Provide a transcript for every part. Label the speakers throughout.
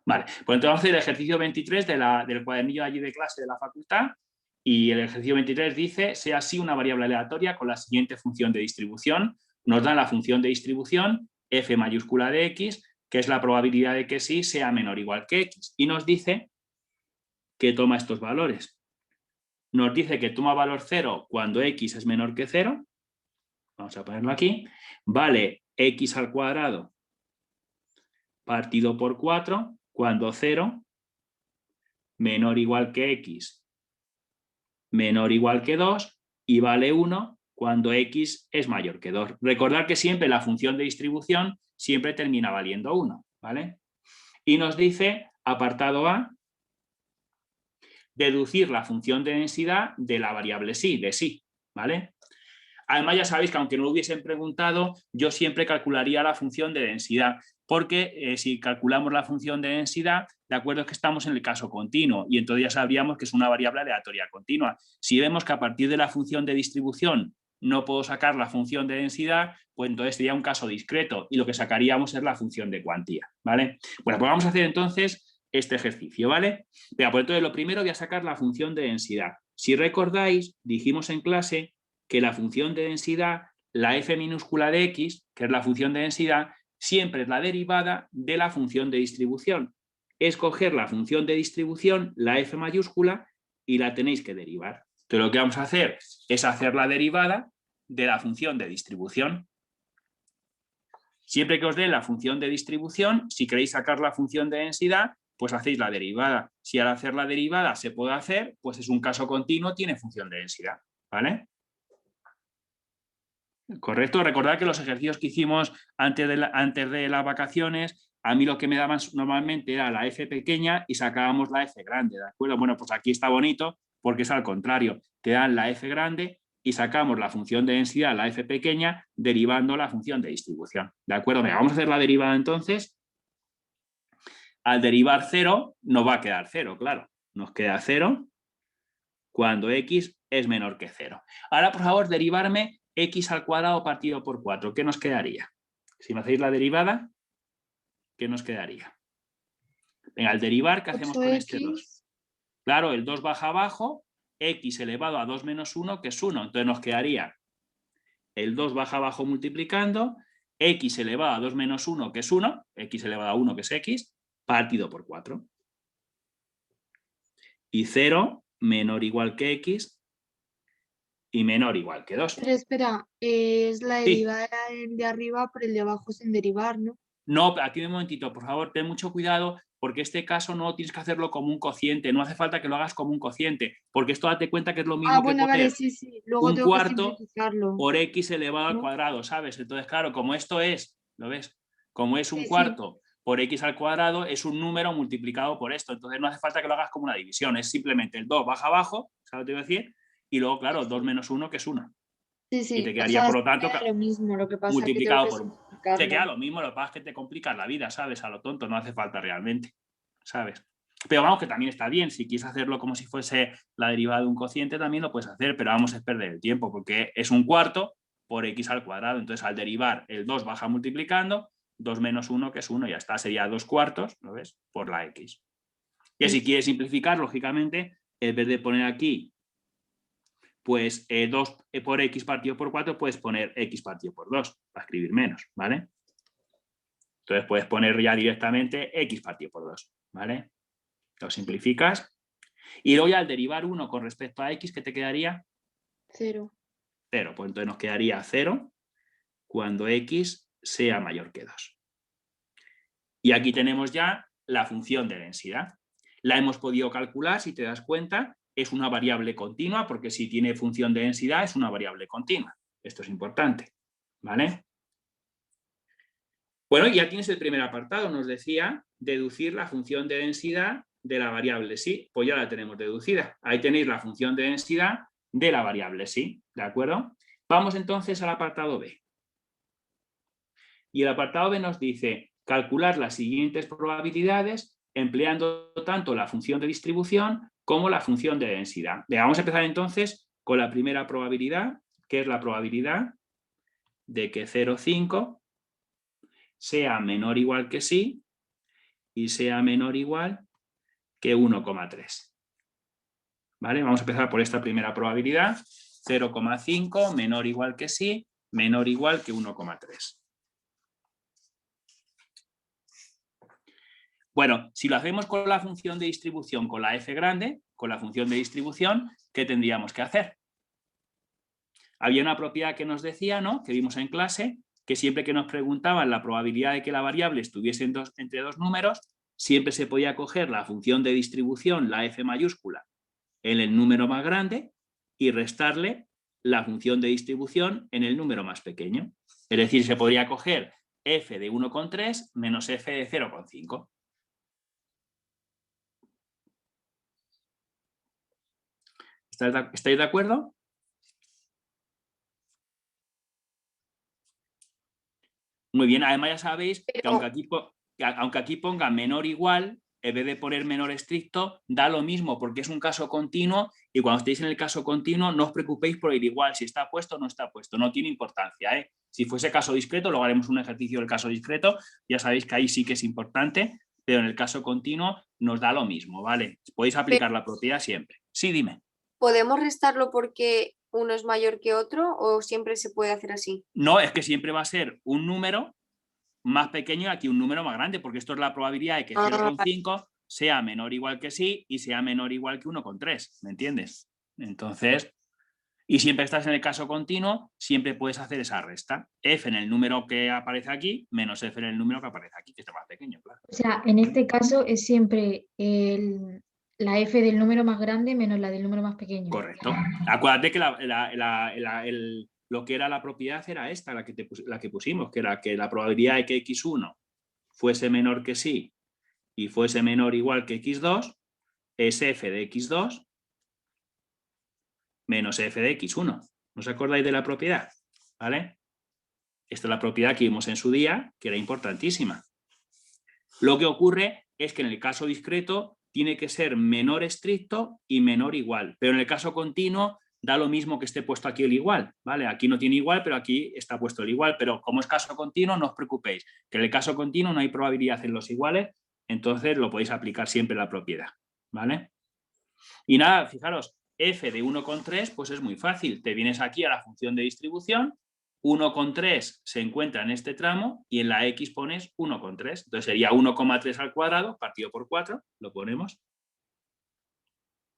Speaker 1: Vale, pues entonces el ejercicio 23 del cuadernillo allí de clase de la facultad, y el ejercicio 23 dice, sea así una variable aleatoria con la siguiente función de distribución. Nos dan la función de distribución f mayúscula de x, que es la probabilidad de que sí sea menor o igual que x, y nos dice que toma estos valores. Nos dice que toma valor 0 cuando x es menor que 0, vamos a ponerlo aquí, vale x al cuadrado partido por 4 cuando 0 menor o igual que x menor o igual que 2 y vale 1 cuando x es mayor que 2. Recordad que siempre la función de distribución siempre termina valiendo 1, ¿vale? Y nos dice, apartado A, deducir la función de densidad de la variable sí, de sí, ¿vale? Además, ya sabéis que aunque no lo hubiesen preguntado, yo siempre calcularía la función de densidad, porque si calculamos la función de densidad, de acuerdo es que estamos en el caso continuo y entonces ya sabríamos que es una variable aleatoria continua. Si vemos que a partir de la función de distribución no puedo sacar la función de densidad, pues entonces sería un caso discreto y lo que sacaríamos es la función de cuantía, ¿vale? Bueno, pues vamos a hacer entonces este ejercicio, ¿vale? Pero pues entonces lo primero voy a sacar la función de densidad. Si recordáis, dijimos en clase que la función de densidad, la f minúscula de x, que es la función de densidad, siempre es la derivada de la función de distribución. Es coger la función de distribución, la f mayúscula, y la tenéis que derivar. Entonces lo que vamos a hacer es hacer la derivada de la función de distribución. Siempre que os dé la función de distribución, si queréis sacar la función de densidad, pues hacéis la derivada. Si al hacer la derivada se puede hacer, pues es un caso continuo, tiene función de densidad, ¿vale? Correcto, recordad que los ejercicios que hicimos antes de las vacaciones, a mí lo que me daban normalmente era la f pequeña y sacábamos la f grande, ¿de acuerdo? Bueno, pues aquí está bonito porque es al contrario, te dan la f grande y sacamos la función de densidad, la f pequeña, derivando la función de distribución, ¿de acuerdo? Venga, vamos a hacer la derivada entonces. Al derivar 0, nos va a quedar 0, claro, nos queda 0 cuando x es menor que 0. Ahora, por favor, derivarme x al cuadrado partido por 4. ¿Qué nos quedaría? Si me hacéis la derivada, ¿qué nos quedaría? Venga, al derivar, ¿qué hacemos con este 2? Claro, el 2 baja abajo, x elevado a 2 menos 1, que es 1. Entonces nos quedaría el 2 baja abajo multiplicando, x elevado a 2 menos 1, que es 1, x elevado a 1, que es x, partido por 4. Y 0 menor o igual que x y menor o igual que 2.
Speaker 2: Pero espera, es la
Speaker 1: Sí.
Speaker 2: derivada de arriba, pero el de abajo sin derivar, ¿no?
Speaker 1: No, aquí un momentito, por favor, ten mucho cuidado porque este caso no tienes que hacerlo como un cociente, no hace falta que lo hagas como un cociente, porque esto date cuenta que es lo
Speaker 2: Ah,
Speaker 1: mismo que
Speaker 2: bueno, vale,
Speaker 1: poner
Speaker 2: sí, sí. Luego
Speaker 1: un
Speaker 2: tengo que
Speaker 1: cuarto
Speaker 2: simplificarlo,
Speaker 1: por x elevado al
Speaker 2: ¿no?
Speaker 1: cuadrado, ¿sabes? Entonces, claro, como esto es, ¿lo ves? Como es un
Speaker 2: Sí, sí.
Speaker 1: cuarto por x al cuadrado, es un número multiplicado por esto, entonces no hace falta que lo hagas como una división, es simplemente el 2 baja abajo, ¿sabes lo que te voy a decir? Y luego,
Speaker 2: Sí,
Speaker 1: claro, 2
Speaker 2: sí.
Speaker 1: menos 1, que es 1.
Speaker 2: Sí,
Speaker 1: Y te
Speaker 2: sí. O
Speaker 1: quedaría,
Speaker 2: sea,
Speaker 1: por
Speaker 2: sí
Speaker 1: lo tanto,
Speaker 2: queda lo mismo, lo que pasa es que tengo
Speaker 1: multiplicado
Speaker 2: que
Speaker 1: por... Te
Speaker 2: simplificarlo.
Speaker 1: queda lo mismo, lo que pasa es que te complicas la vida, ¿sabes? A lo tonto, no hace falta realmente, ¿sabes? Pero vamos, que también está bien, si quieres hacerlo como si fuese la derivada de un cociente, también lo puedes hacer, pero vamos, es perder el tiempo, porque es un cuarto por x al cuadrado, entonces al derivar el 2 baja multiplicando, 2 menos 1, que es 1, ya está, sería 2 cuartos, ¿lo ves? Por la x. Que si
Speaker 2: Sí.
Speaker 1: quieres simplificar, lógicamente, en vez de poner aquí pues 2 por x partido por 4, puedes poner x partido por 2 para escribir menos, ¿vale? Entonces puedes poner ya directamente x partido por 2, ¿vale? Lo simplificas. Y luego ya al derivar 1 con respecto a x, ¿qué te quedaría?
Speaker 2: 0.
Speaker 1: 0. Pues entonces nos quedaría 0 cuando x sea mayor que 2. Y aquí tenemos ya la función de densidad. La hemos podido calcular, si te das cuenta, es una variable continua, porque si tiene función de densidad es una variable continua. Esto es importante, ¿vale? Bueno, ya tienes el primer apartado, nos decía deducir la función de densidad de la variable sí, pues ya la tenemos deducida. Ahí tenéis la función de densidad de la variable sí, ¿de acuerdo? Vamos entonces al apartado B. Y el apartado B nos dice calcular las siguientes probabilidades empleando tanto la función de distribución como la función de densidad. Vamos a empezar entonces con la primera probabilidad, que es la probabilidad de que 0,5 sea menor o igual que sí y sea menor o igual que 1,3. ¿Vale? Vamos a empezar por esta primera probabilidad. 0,5 menor o igual que sí, menor o igual que 1,3. Bueno, si lo hacemos con la función de distribución, con la f grande, con la función de distribución, ¿qué tendríamos que hacer? Había una propiedad que nos decía, ¿no?, que vimos en clase, que siempre que nos preguntaban la probabilidad de que la variable estuviese entre dos números, siempre se podía coger la función de distribución, la f mayúscula, en el número más grande y restarle la función de distribución en el número más pequeño. Es decir, se podría coger f de 1,3 menos f de 0,5. ¿Estáis de acuerdo? Muy bien, además ya sabéis que aunque aquí ponga menor o igual, en vez de poner menor estricto, da lo mismo porque es un caso continuo y cuando estéis en el caso continuo no os preocupéis por ir igual, si está puesto o no está puesto, no tiene importancia, ¿eh? Si fuese caso discreto, luego haremos un ejercicio del caso discreto, ya sabéis que ahí sí que es importante, pero en el caso continuo nos da lo mismo, ¿vale? Podéis aplicar la propiedad siempre. Sí, dime.
Speaker 3: ¿Podemos restarlo porque uno es mayor que otro o siempre se puede hacer así?
Speaker 1: No, es que siempre va a ser un número más pequeño y aquí un número más grande, porque esto es la probabilidad de que 0,5 sea menor o igual que sí y sea menor o igual que 1,3, ¿me entiendes? Entonces, y siempre estás en el caso continuo, siempre puedes hacer esa resta. F en el número que aparece aquí, menos F en el número que aparece aquí, que está más pequeño, claro.
Speaker 4: O sea, en este caso es siempre la f del número más grande menos la del número más pequeño.
Speaker 1: Correcto. Acuérdate que lo que era la propiedad era esta, la que pusimos, que era que la probabilidad de que x1 fuese menor que sí y fuese menor o igual que x2 es f de x2 menos f de x1. ¿No os acordáis de la propiedad? ¿Vale? Esta es la propiedad que vimos en su día, que era importantísima. Lo que ocurre es que en el caso discreto tiene que ser menor estricto y menor igual, pero en el caso continuo da lo mismo que esté puesto aquí el igual, ¿vale? Aquí no tiene igual, pero aquí está puesto el igual, pero como es caso continuo, no os preocupéis, que en el caso continuo no hay probabilidad en los iguales, entonces lo podéis aplicar siempre la propiedad, ¿vale? Y nada, fijaros, f de 1,3 pues es muy fácil, te vienes aquí a la función de distribución, 1,3 se encuentra en este tramo y en la x pones 1,3, entonces sería 1,3 al cuadrado partido por 4, lo ponemos,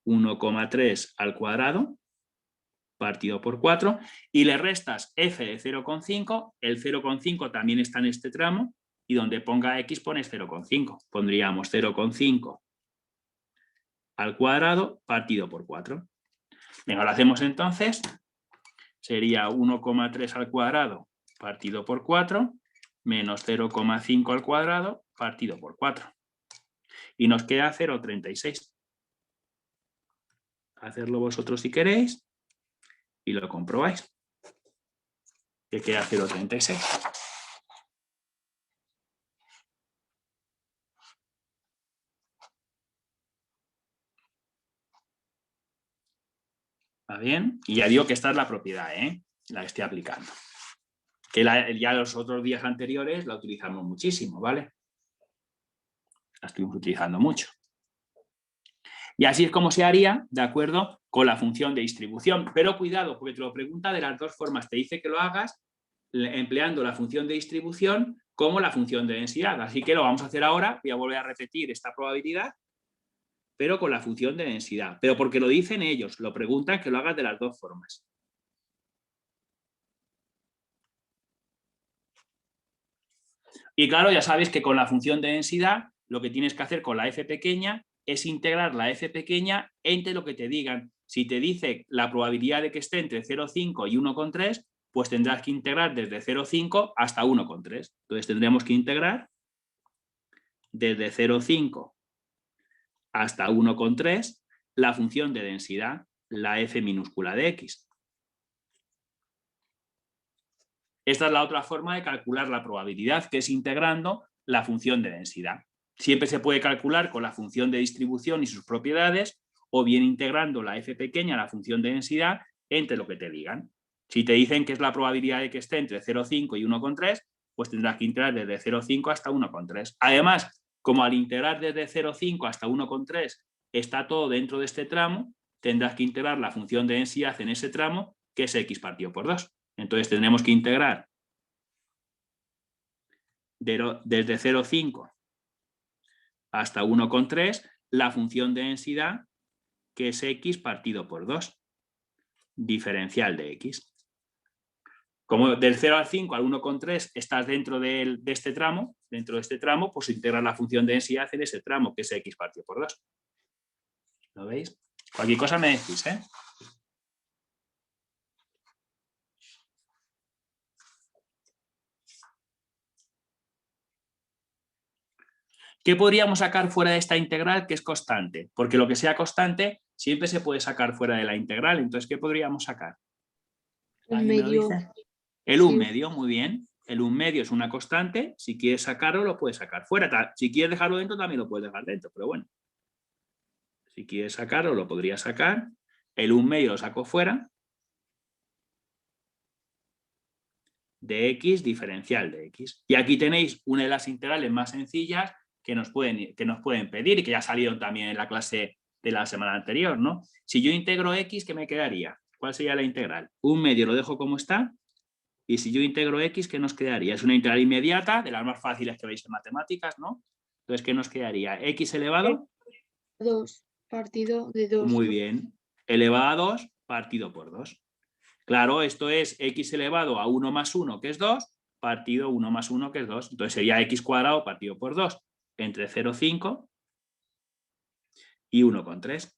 Speaker 1: 1,3 al cuadrado partido por 4 y le restas f de 0,5, el 0,5 también está en este tramo y donde ponga x pones 0,5, pondríamos 0,5 al cuadrado partido por 4. Venga, lo hacemos entonces, sería 1,3 al cuadrado partido por 4 menos 0,5 al cuadrado partido por 4 y nos queda 0,36. Hacerlo vosotros si queréis y lo comprobáis, que queda 0,36. ¿Va bien? Y ya digo que esta es la propiedad, la que estoy aplicando. Que ya los otros días anteriores la utilizamos muchísimo, ¿vale? La estuvimos utilizando mucho. Y así es como se haría, de acuerdo, con la función de distribución. Pero cuidado, porque te lo pregunta de las dos formas. Te dice que lo hagas empleando la función de distribución como la función de densidad. Así que lo vamos a hacer ahora. Voy a volver a repetir esta probabilidad, pero con la función de densidad. Pero porque lo dicen ellos, lo preguntan que lo hagas de las dos formas. Y claro, ya sabes que con la función de densidad lo que tienes que hacer con la f pequeña es integrar la f pequeña entre lo que te digan. Si te dice la probabilidad de que esté entre 0,5 y 1,3, pues tendrás que integrar desde 0,5 hasta 1,3. Entonces tendremos que integrar desde 0,5 hasta 1,3 la función de densidad, la f minúscula de x. Esta es la otra forma de calcular la probabilidad, que es integrando la función de densidad. Siempre se puede calcular con la función de distribución y sus propiedades, o bien integrando la f pequeña, la función de densidad, entre lo que te digan. Si te dicen que es la probabilidad de que esté entre 0,5 y 1,3, pues tendrás que integrar desde 0,5 hasta 1,3. Además, Como al integrar desde 0,5 hasta 1,3 está todo dentro de este tramo, tendrás que integrar la función de densidad en ese tramo, que es x partido por 2. Entonces tendremos que integrar desde 0,5 hasta 1,3 la función de densidad, que es x partido por 2, diferencial de x. Como del 0 al 5 al 1,3 estás dentro de este tramo, pues integras la función de densidad en ese tramo, que es x partido por 2. ¿Lo veis? Cualquier cosa me decís, ¿eh? ¿Qué podríamos sacar fuera de esta integral que es constante? Porque lo que sea constante siempre se puede sacar fuera de la integral. Entonces, ¿qué podríamos sacar?
Speaker 2: Un medio.
Speaker 1: El
Speaker 2: Sí.
Speaker 1: 1 medio, muy bien. El 1 medio es una constante. Si quieres sacarlo, lo puedes sacar fuera. Si quieres dejarlo dentro, también lo puedes dejar dentro. Pero bueno, si quieres sacarlo, lo podrías sacar. El 1 medio lo saco fuera. De x diferencial de x. Y aquí tenéis una de las integrales más sencillas que nos pueden pedir y que ya salieron también en la clase de la semana anterior, ¿no? Si yo integro x, ¿qué me quedaría? ¿Cuál sería la integral? 1 medio lo dejo como está. Y si yo integro x, ¿qué nos quedaría? Es una integral inmediata, de las más fáciles que veis en matemáticas, ¿no? Entonces, ¿qué nos quedaría? X elevado.
Speaker 2: 2 partido de 2.
Speaker 1: Muy bien. Elevado a 2 partido por 2. Claro, esto es x elevado a 1 más 1, que es 2, partido 1 más 1, que es 2. Entonces sería x cuadrado partido por 2, entre 0,5 y 1,3.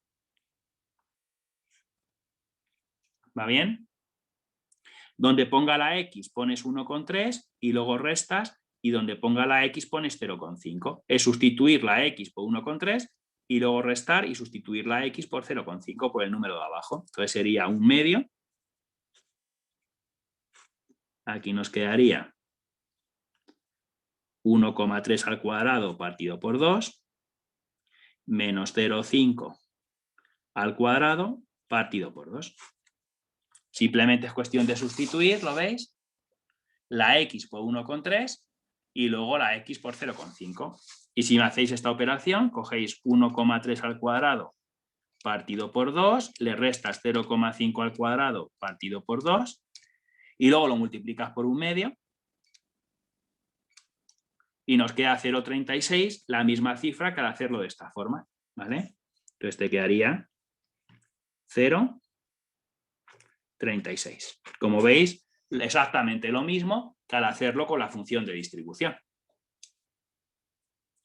Speaker 1: ¿Va bien? Donde ponga la x pones 1,3 y luego restas, y donde ponga la x pones 0,5. Es sustituir la x por 1,3 y luego restar y sustituir la x por 0,5 por el número de abajo. Entonces sería 1 medio. Aquí nos quedaría 1,3 al cuadrado partido por 2 menos 0,5 al cuadrado partido por 2. Simplemente es cuestión de sustituir, ¿lo veis? La x por 1,3 y luego la x por 0,5. Y si me hacéis esta operación, cogéis 1,3 al cuadrado partido por 2, le restas 0,5 al cuadrado partido por 2 y luego lo multiplicas por 1 medio. Y nos queda 0,36, la misma cifra que al hacerlo de esta forma, ¿vale? Entonces te quedaría 0,36. Como veis, exactamente lo mismo que al hacerlo con la función de distribución.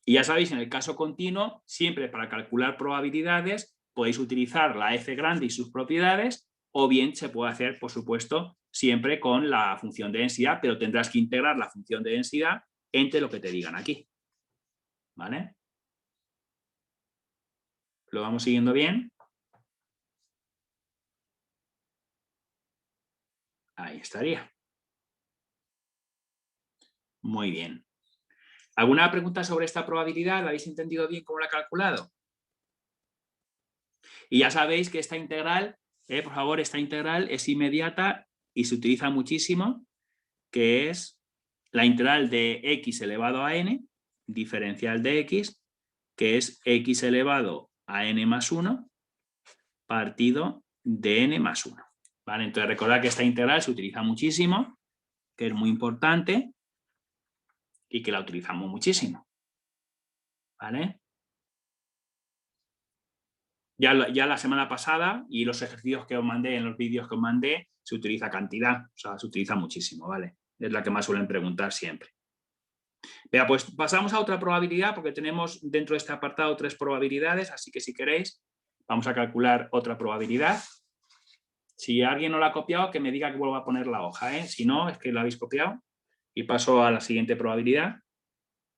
Speaker 1: Y ya sabéis, en el caso continuo, siempre para calcular probabilidades podéis utilizar la f grande y sus propiedades, o bien se puede hacer, por supuesto, siempre con la función de densidad, pero tendrás que integrar la función de densidad entre lo que te digan aquí. ¿Vale? ¿Lo vamos siguiendo bien? Ahí estaría. Muy bien. ¿Alguna pregunta sobre esta probabilidad? ¿La habéis entendido bien cómo la he calculado? Y ya sabéis que esta integral, por favor, esta integral es inmediata y se utiliza muchísimo, que es la integral de x elevado a n, diferencial de x, que es x elevado a n más 1, partido de n más 1. ¿Vale? Entonces recordad que esta integral se utiliza muchísimo, que es muy importante y que la utilizamos muchísimo. ¿Vale? Ya la semana pasada y los ejercicios que os mandé, en los vídeos que os mandé, se utiliza cantidad, o sea, se utiliza muchísimo, ¿vale? Es la que más suelen preguntar siempre. Vea, pues pasamos a otra probabilidad porque tenemos dentro de este apartado 3 probabilidades, así que si queréis vamos a calcular otra probabilidad. Si alguien no la ha copiado, que me diga que vuelva a poner la hoja, ¿eh? Si no, es que la habéis copiado. Y paso a la siguiente probabilidad,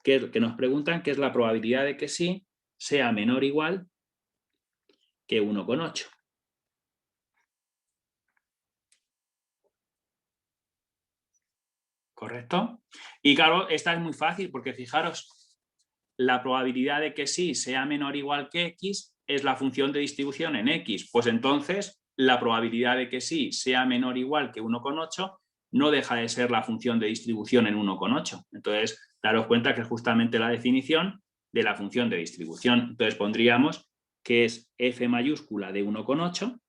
Speaker 1: que nos preguntan, que es la probabilidad de que sí sea menor o igual que 1,8. ¿Correcto? Y claro, esta es muy fácil porque fijaros, la probabilidad de que sí sea menor o igual que x es la función de distribución en x. Pues entonces la probabilidad de que sí sea menor o igual que 1,8 no deja de ser la función de distribución en 1,8. Entonces, daros cuenta que justamente la definición de la función de distribución. Entonces pondríamos que es f mayúscula de 1,8.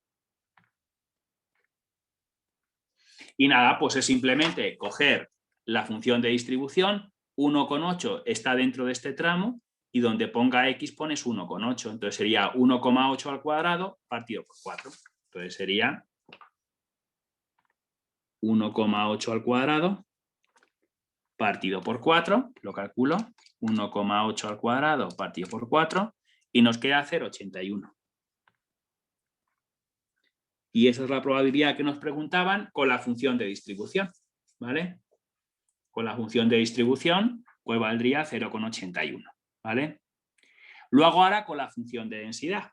Speaker 1: Y nada, pues es simplemente coger la función de distribución, 1,8 está dentro de este tramo y donde ponga x pones 1,8. Entonces sería 1,8 al cuadrado partido por 4. Entonces sería 1,8 al cuadrado partido por 4, lo calculo, 1,8 al cuadrado partido por 4 y nos queda 0,81. Y esa es la probabilidad que nos preguntaban con la función de distribución, ¿vale? Con la función de distribución, pues valdría 0,81, ¿vale? Lo hago ahora con la función de densidad.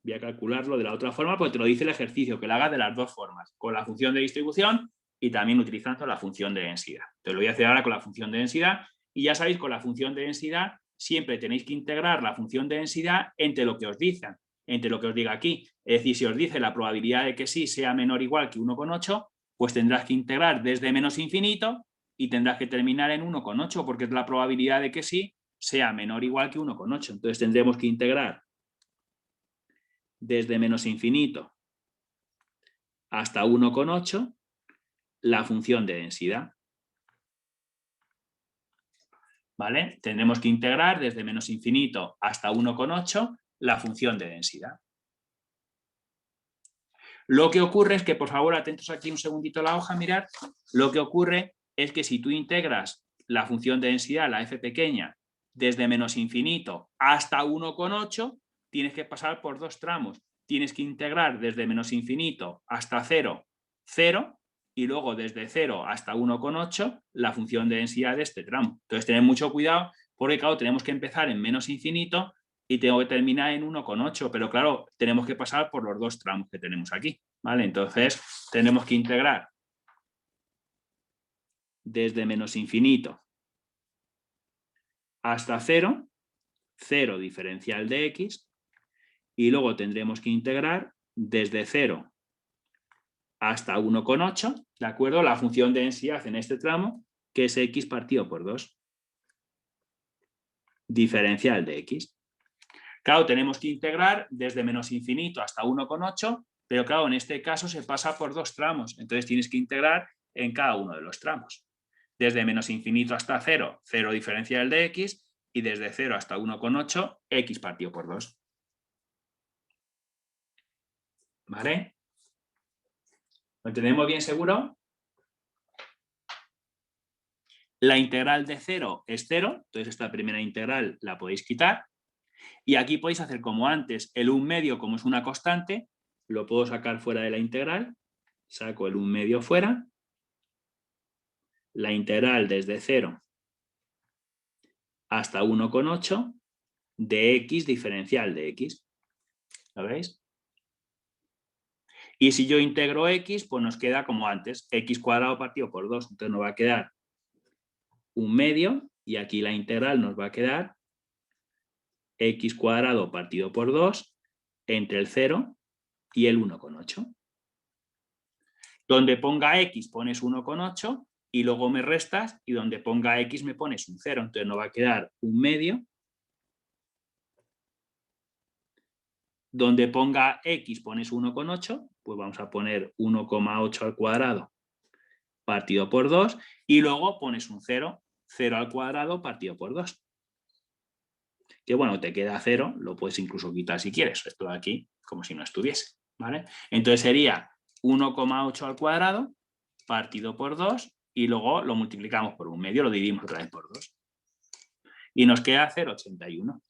Speaker 1: Voy a calcularlo de la otra forma porque te lo dice el ejercicio, que lo hagas de las dos formas, con la función de distribución y también utilizando la función de densidad. Entonces lo voy a hacer ahora con la función de densidad y ya sabéis, con la función de densidad siempre tenéis que integrar la función de densidad entre lo que os dicen, entre lo que os diga aquí. Es decir, si os dice la probabilidad de que sí sea menor o igual que 1,8, pues tendrás que integrar desde menos infinito y tendrás que terminar en 1,8 porque es la probabilidad de que sí sea menor o igual que 1,8. Entonces tendremos que integrar desde menos infinito hasta 1,8 la función de densidad. ¿Vale? Tendremos que integrar desde menos infinito hasta 1,8 la función de densidad. Lo que ocurre es que, por favor, atentos aquí un segundito a la hoja, mirad, lo que ocurre es que si tú integras la función de densidad, la f pequeña, desde menos infinito hasta 1,8, tienes que pasar por dos tramos. Tienes que integrar desde menos infinito hasta 0, 0, y luego desde 0 hasta 1,8 la función de densidad de este tramo. Entonces, tened mucho cuidado porque, claro, tenemos que empezar en menos infinito y tengo que terminar en 1,8, pero claro, tenemos que pasar por los dos tramos que tenemos aquí, ¿vale? Entonces, tenemos que integrar desde menos infinito hasta 0, 0 diferencial de x, y luego tendremos que integrar desde 0 hasta 1,8, ¿de acuerdo? La función de densidad en este tramo, que es x partido por 2. Diferencial de x. Claro, tenemos que integrar desde menos infinito hasta 1,8, pero claro, en este caso se pasa por dos tramos, entonces tienes que integrar en cada uno de los tramos. Desde menos infinito hasta 0, 0 diferencial de x, y desde 0 hasta 1,8, x partido por 2. ¿Vale? ¿Lo entendemos bien seguro? La integral de 0 es 0, entonces esta primera integral la podéis quitar. Y aquí podéis hacer como antes, el 1/2 como es una constante, lo puedo sacar fuera de la integral, saco el 1/2 fuera, la integral desde 0 hasta 1,8 de x diferencial de x. ¿Lo veis? Y si yo integro x, pues nos queda como antes, x cuadrado partido por 2. Entonces nos va a quedar 1/2 y aquí la integral nos va a quedar x cuadrado partido por 2 entre el 0 y el 1,8. Donde ponga x pones 1,8 y luego me restas y donde ponga x me pones un 0. Entonces nos va a quedar 1/2. Donde ponga x pones 1,8, pues vamos a poner 1,8 al cuadrado partido por 2 y luego pones un 0, 0 al cuadrado partido por 2. Que bueno, te queda 0, lo puedes incluso quitar si quieres, esto de aquí como si no estuviese, ¿vale? Entonces sería 1,8 al cuadrado partido por 2 y luego lo multiplicamos por 1/2, lo dividimos otra vez por 2. Y nos queda 0,81.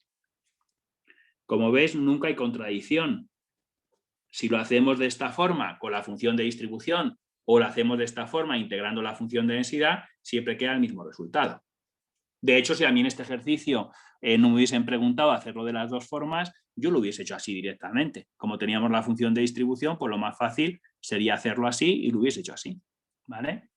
Speaker 1: Como ves, nunca hay contradicción. Si lo hacemos de esta forma con la función de distribución o lo hacemos de esta forma integrando la función de densidad, siempre queda el mismo resultado. De hecho, si a mí en este ejercicio no me hubiesen preguntado hacerlo de las dos formas, yo lo hubiese hecho así directamente. Como teníamos la función de distribución, pues lo más fácil sería hacerlo así y lo hubiese hecho así. ¿Vale?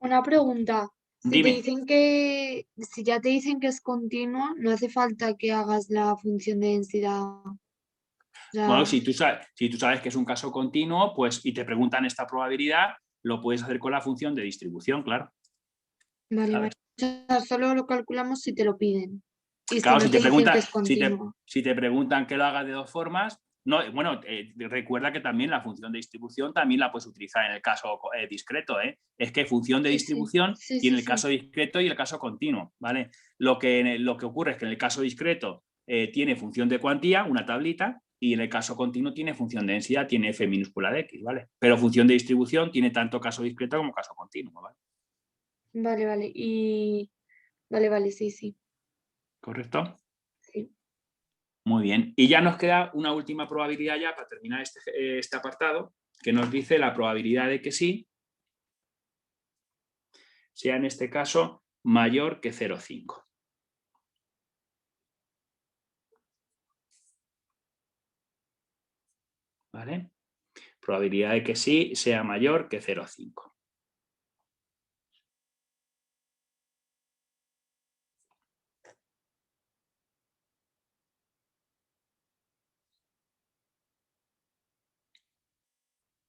Speaker 2: Una pregunta. Si te
Speaker 1: Dime.
Speaker 2: dicen que, si ya te dicen que es continua, no hace falta que hagas la función de densidad. Ya,
Speaker 1: Bueno, si tú sabes que es un caso continuo, pues y te preguntan esta probabilidad, lo puedes hacer con la función de distribución, claro.
Speaker 2: vale,
Speaker 1: ¿Sabes?
Speaker 2: vale. O sea, solo lo calculamos si te lo piden. Y si
Speaker 1: Claro,
Speaker 2: no
Speaker 1: si
Speaker 2: te
Speaker 1: te
Speaker 2: dicen que
Speaker 1: preguntan,
Speaker 2: es continuo.
Speaker 1: si te preguntan que lo hagas de dos formas, no, bueno, recuerda que también la función de distribución también la puedes utilizar en el caso discreto, ¿eh? Es que función de
Speaker 2: Sí, sí,
Speaker 1: distribución
Speaker 2: sí,
Speaker 1: tiene
Speaker 2: sí,
Speaker 1: el
Speaker 2: sí.
Speaker 1: caso discreto y el caso continuo, ¿vale? Lo que ocurre es que en el caso discreto tiene función de cuantía, una tablita, y en el caso continuo tiene función de densidad, tiene f minúscula de x, ¿vale? Pero función de distribución tiene tanto caso discreto como caso continuo, ¿vale?
Speaker 2: Vale, vale. Vale, vale, sí, sí.
Speaker 1: ¿Correcto?
Speaker 2: Sí.
Speaker 1: Muy bien. Y ya nos queda una última probabilidad ya para terminar este apartado, que nos dice la probabilidad de que sí sea en este caso mayor que 0,5. ¿Vale? Probabilidad de que sí sea mayor que 0,5.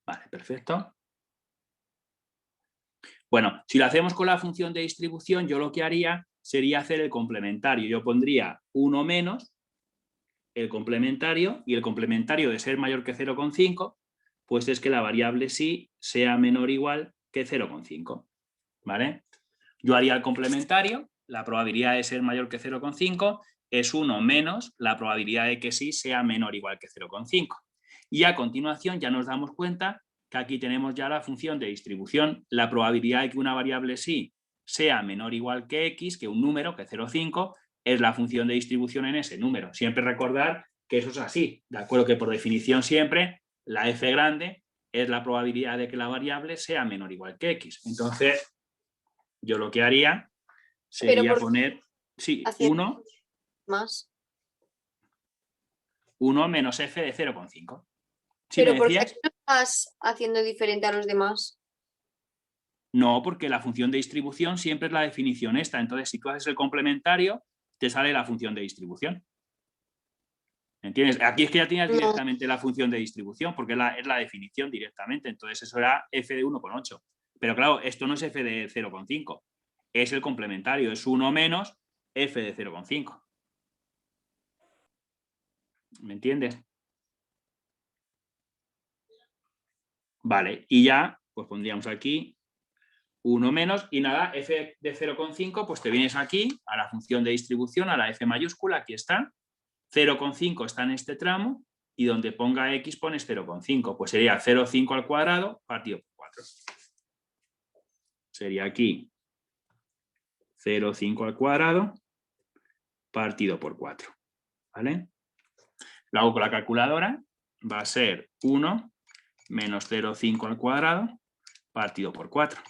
Speaker 1: Vale, perfecto. Bueno, si lo hacemos con la función de distribución, yo lo que haría sería hacer el complementario. Yo pondría 1 menos el complementario, y el complementario de ser mayor que 0,5, pues es que la variable sí sea menor o igual que 0,5. ¿Vale? Yo haría el complementario, la probabilidad de ser mayor que 0,5 es 1 menos la probabilidad de que sí sea menor o igual que 0,5. Y a continuación ya nos damos cuenta que aquí tenemos ya la función de distribución, la probabilidad de que una variable sí sea menor o igual que x, que un número, que 0,5, es la función de distribución en ese número. Siempre recordar que eso es así, de acuerdo que por definición siempre la f grande es la probabilidad de que la variable sea menor o igual que x. Entonces, yo lo que haría
Speaker 3: Pero
Speaker 1: sería
Speaker 3: por
Speaker 1: poner, sí,
Speaker 3: hacer
Speaker 1: 1
Speaker 3: más.
Speaker 1: menos f de 0,5. ¿Sí me
Speaker 3: Pero ¿por qué
Speaker 1: decías?
Speaker 3: lo estás haciendo diferente a los demás?
Speaker 1: No, porque la función de distribución siempre es la definición esta. Entonces, si tú haces el complementario, te sale la función de distribución. ¿Entiendes? Aquí es que ya tienes
Speaker 3: No,
Speaker 1: directamente la función de distribución, porque es la definición directamente. Entonces, eso era f de 1,8. Pero claro, esto no es f de 0,5. Es el complementario, es 1 menos f de 0,5. ¿Me entiendes? Vale, y ya, pues pondríamos aquí 1 menos, y nada, f de 0,5, pues te vienes aquí a la función de distribución, a la f mayúscula, aquí está. 0,5 está en este tramo, y donde ponga x pones 0,5. Pues sería 0,5 al cuadrado partido por 4. Sería aquí 0,5 al cuadrado partido por 4. ¿Vale? Lo hago con la calculadora, va a ser 1 menos 0,5 al cuadrado partido por 4.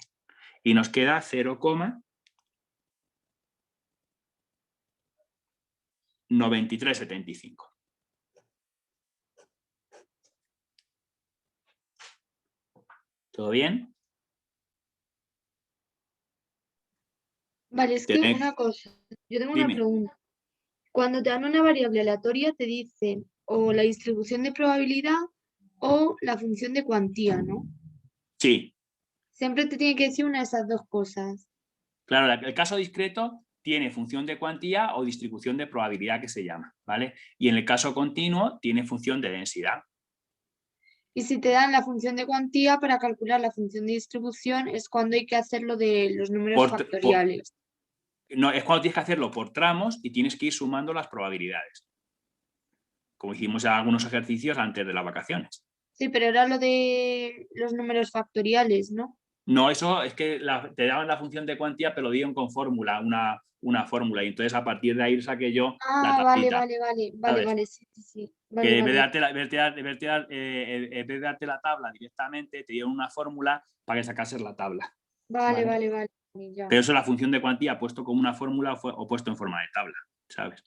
Speaker 1: Y nos queda 0,9375. ¿Todo bien?
Speaker 2: Vale, es que una cosa, yo tengo una
Speaker 1: Dime.
Speaker 2: pregunta. Cuando te dan una variable aleatoria, te dicen o la distribución de probabilidad o la función de cuantía, ¿no?
Speaker 1: Sí,
Speaker 2: Siempre te tiene que decir una de esas dos cosas.
Speaker 1: claro, el caso discreto tiene función de cuantía o distribución de probabilidad, que se llama, ¿vale? Y en el caso continuo tiene función de densidad.
Speaker 2: Y si te dan la función de cuantía para calcular la función de distribución es cuando hay que hacer lo de los números factoriales.
Speaker 1: No, es cuando tienes que hacerlo por tramos y tienes que ir sumando las probabilidades, como hicimos en algunos ejercicios antes de las vacaciones.
Speaker 2: Sí, pero era lo de los números factoriales, ¿no?
Speaker 1: No, eso es que te daban la función de cuantía, pero lo dieron con fórmula, una fórmula, y entonces a partir de ahí saqué yo la
Speaker 2: Ah, vale,
Speaker 1: tablita,
Speaker 2: vale, vale, vale,
Speaker 1: ¿sabes?
Speaker 2: vale, sí, sí, sí. Vale,
Speaker 1: Que en vez de
Speaker 2: vale.
Speaker 1: darte la tabla directamente, te dieron una fórmula para que sacases la tabla.
Speaker 2: Vale,
Speaker 1: ¿Vale?
Speaker 2: vale, vale, ya.
Speaker 1: Pero eso, la función de cuantía puesto como una fórmula o puesto en forma de tabla, ¿sabes?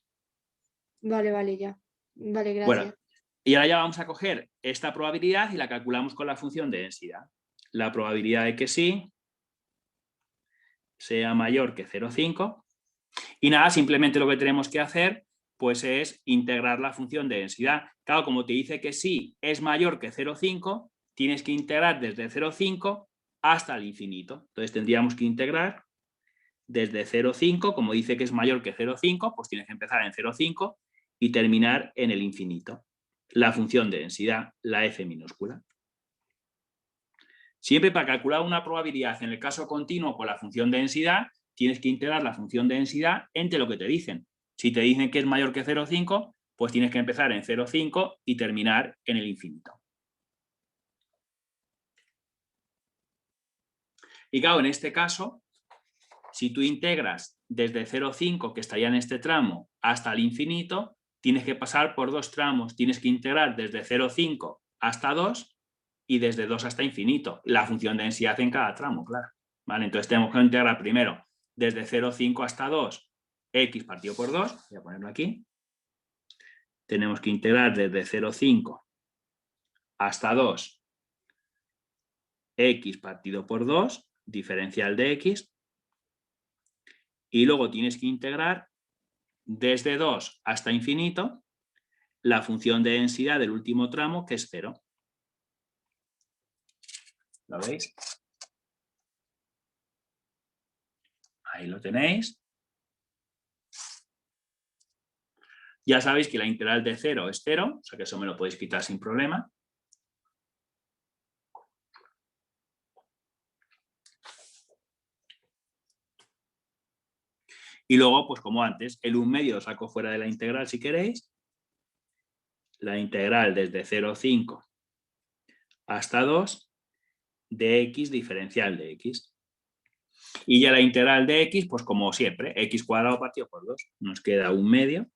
Speaker 2: Vale, vale, ya. Vale,
Speaker 1: Bueno,
Speaker 2: gracias.
Speaker 1: y ahora ya vamos a coger esta probabilidad y la calculamos con la función de densidad. La probabilidad de que sí sea mayor que 0,5. Y nada, simplemente lo que tenemos que hacer, pues es integrar la función de densidad. Claro, como te dice que sí es mayor que 0,5, tienes que integrar desde 0,5 hasta el infinito. Entonces tendríamos que integrar desde 0,5, como dice que es mayor que 0,5, pues tienes que empezar en 0,5 y terminar en el infinito. La función de densidad, la f minúscula. Siempre para calcular una probabilidad en el caso continuo con la función de densidad, tienes que integrar la función de densidad entre lo que te dicen. Si te dicen que es mayor que 0,5, pues tienes que empezar en 0,5 y terminar en el infinito. Y claro, en este caso, si tú integras desde 0,5, que estaría en este tramo, hasta el infinito, tienes que pasar por dos tramos. Tienes que integrar desde 0,5 hasta 2 y desde 2 hasta infinito. La función de densidad en cada tramo, claro. ¿Vale? Entonces tenemos que integrar primero desde 0,5 hasta 2, x partido por 2. Voy a ponerlo aquí. Tenemos que integrar desde 0,5 hasta 2, x partido por 2, diferencial de x. Y luego tienes que integrar desde 2 hasta infinito la función de densidad del último tramo, que es 0. ¿Lo veis? Ahí lo tenéis. Ya sabéis que la integral de 0 es 0, o sea que eso me lo podéis quitar sin problema. Y luego, pues como antes, el 1/2 lo saco fuera de la integral si queréis. La integral desde 0,5 hasta 2 de x diferencial de x. Y ya la integral de x, pues como siempre, x cuadrado partido por 2. Nos queda 1/2.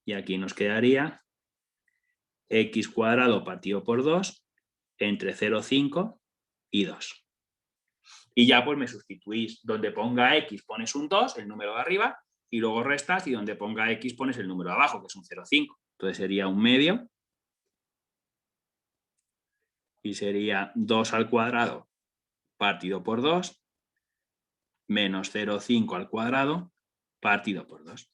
Speaker 1: Y aquí nos quedaría x cuadrado partido por 2 entre 0,5 y 2. Y ya pues me sustituís. Donde ponga x pones un 2, el número de arriba, y luego restas, y donde ponga x pones el número de abajo, que es un 0,5. Entonces sería 1/2. Y sería 2 al cuadrado partido por 2 menos 0,5 al cuadrado partido por 2.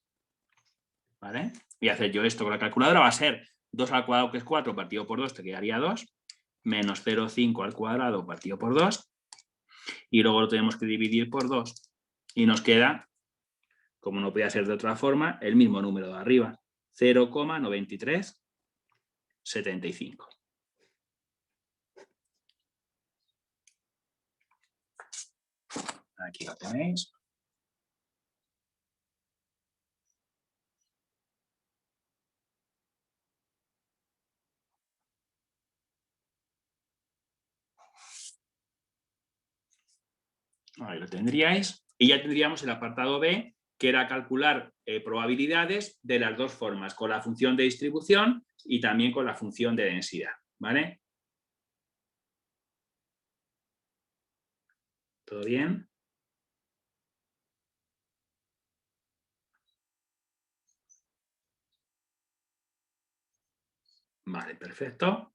Speaker 1: ¿Vale? Y hacer yo esto con la calculadora va a ser 2 al cuadrado, que es 4, partido por 2, te quedaría 2, menos 0,5 al cuadrado partido por 2, y luego lo tenemos que dividir por 2. Y nos queda, como no podía ser de otra forma, el mismo número de arriba, 0,9375. Aquí lo tenéis. Ahí lo tendríais. Y ya tendríamos el apartado B, que era calcular probabilidades de las dos formas, con la función de distribución y también con la función de densidad. ¿Vale? ¿Todo bien? Vale, perfecto.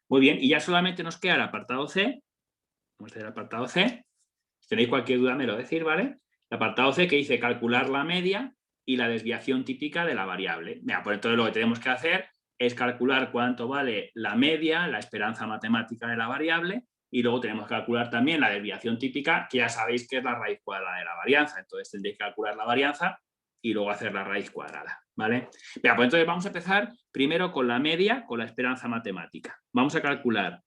Speaker 1: Muy bien, y ya solamente nos queda el apartado C. Vamos a hacer el apartado C. Si tenéis cualquier duda me lo decís, ¿vale? El apartado C que dice calcular la media y la desviación típica de la variable. Mira, pues entonces lo que tenemos que hacer es calcular cuánto vale la media, la esperanza matemática de la variable, y luego tenemos que calcular también la desviación típica, que ya sabéis que es la raíz cuadrada de la varianza. Entonces tendréis que calcular la varianza y luego hacer la raíz cuadrada, ¿vale? Mira, pues entonces vamos a empezar primero con la media, con la esperanza matemática. Vamos a calcular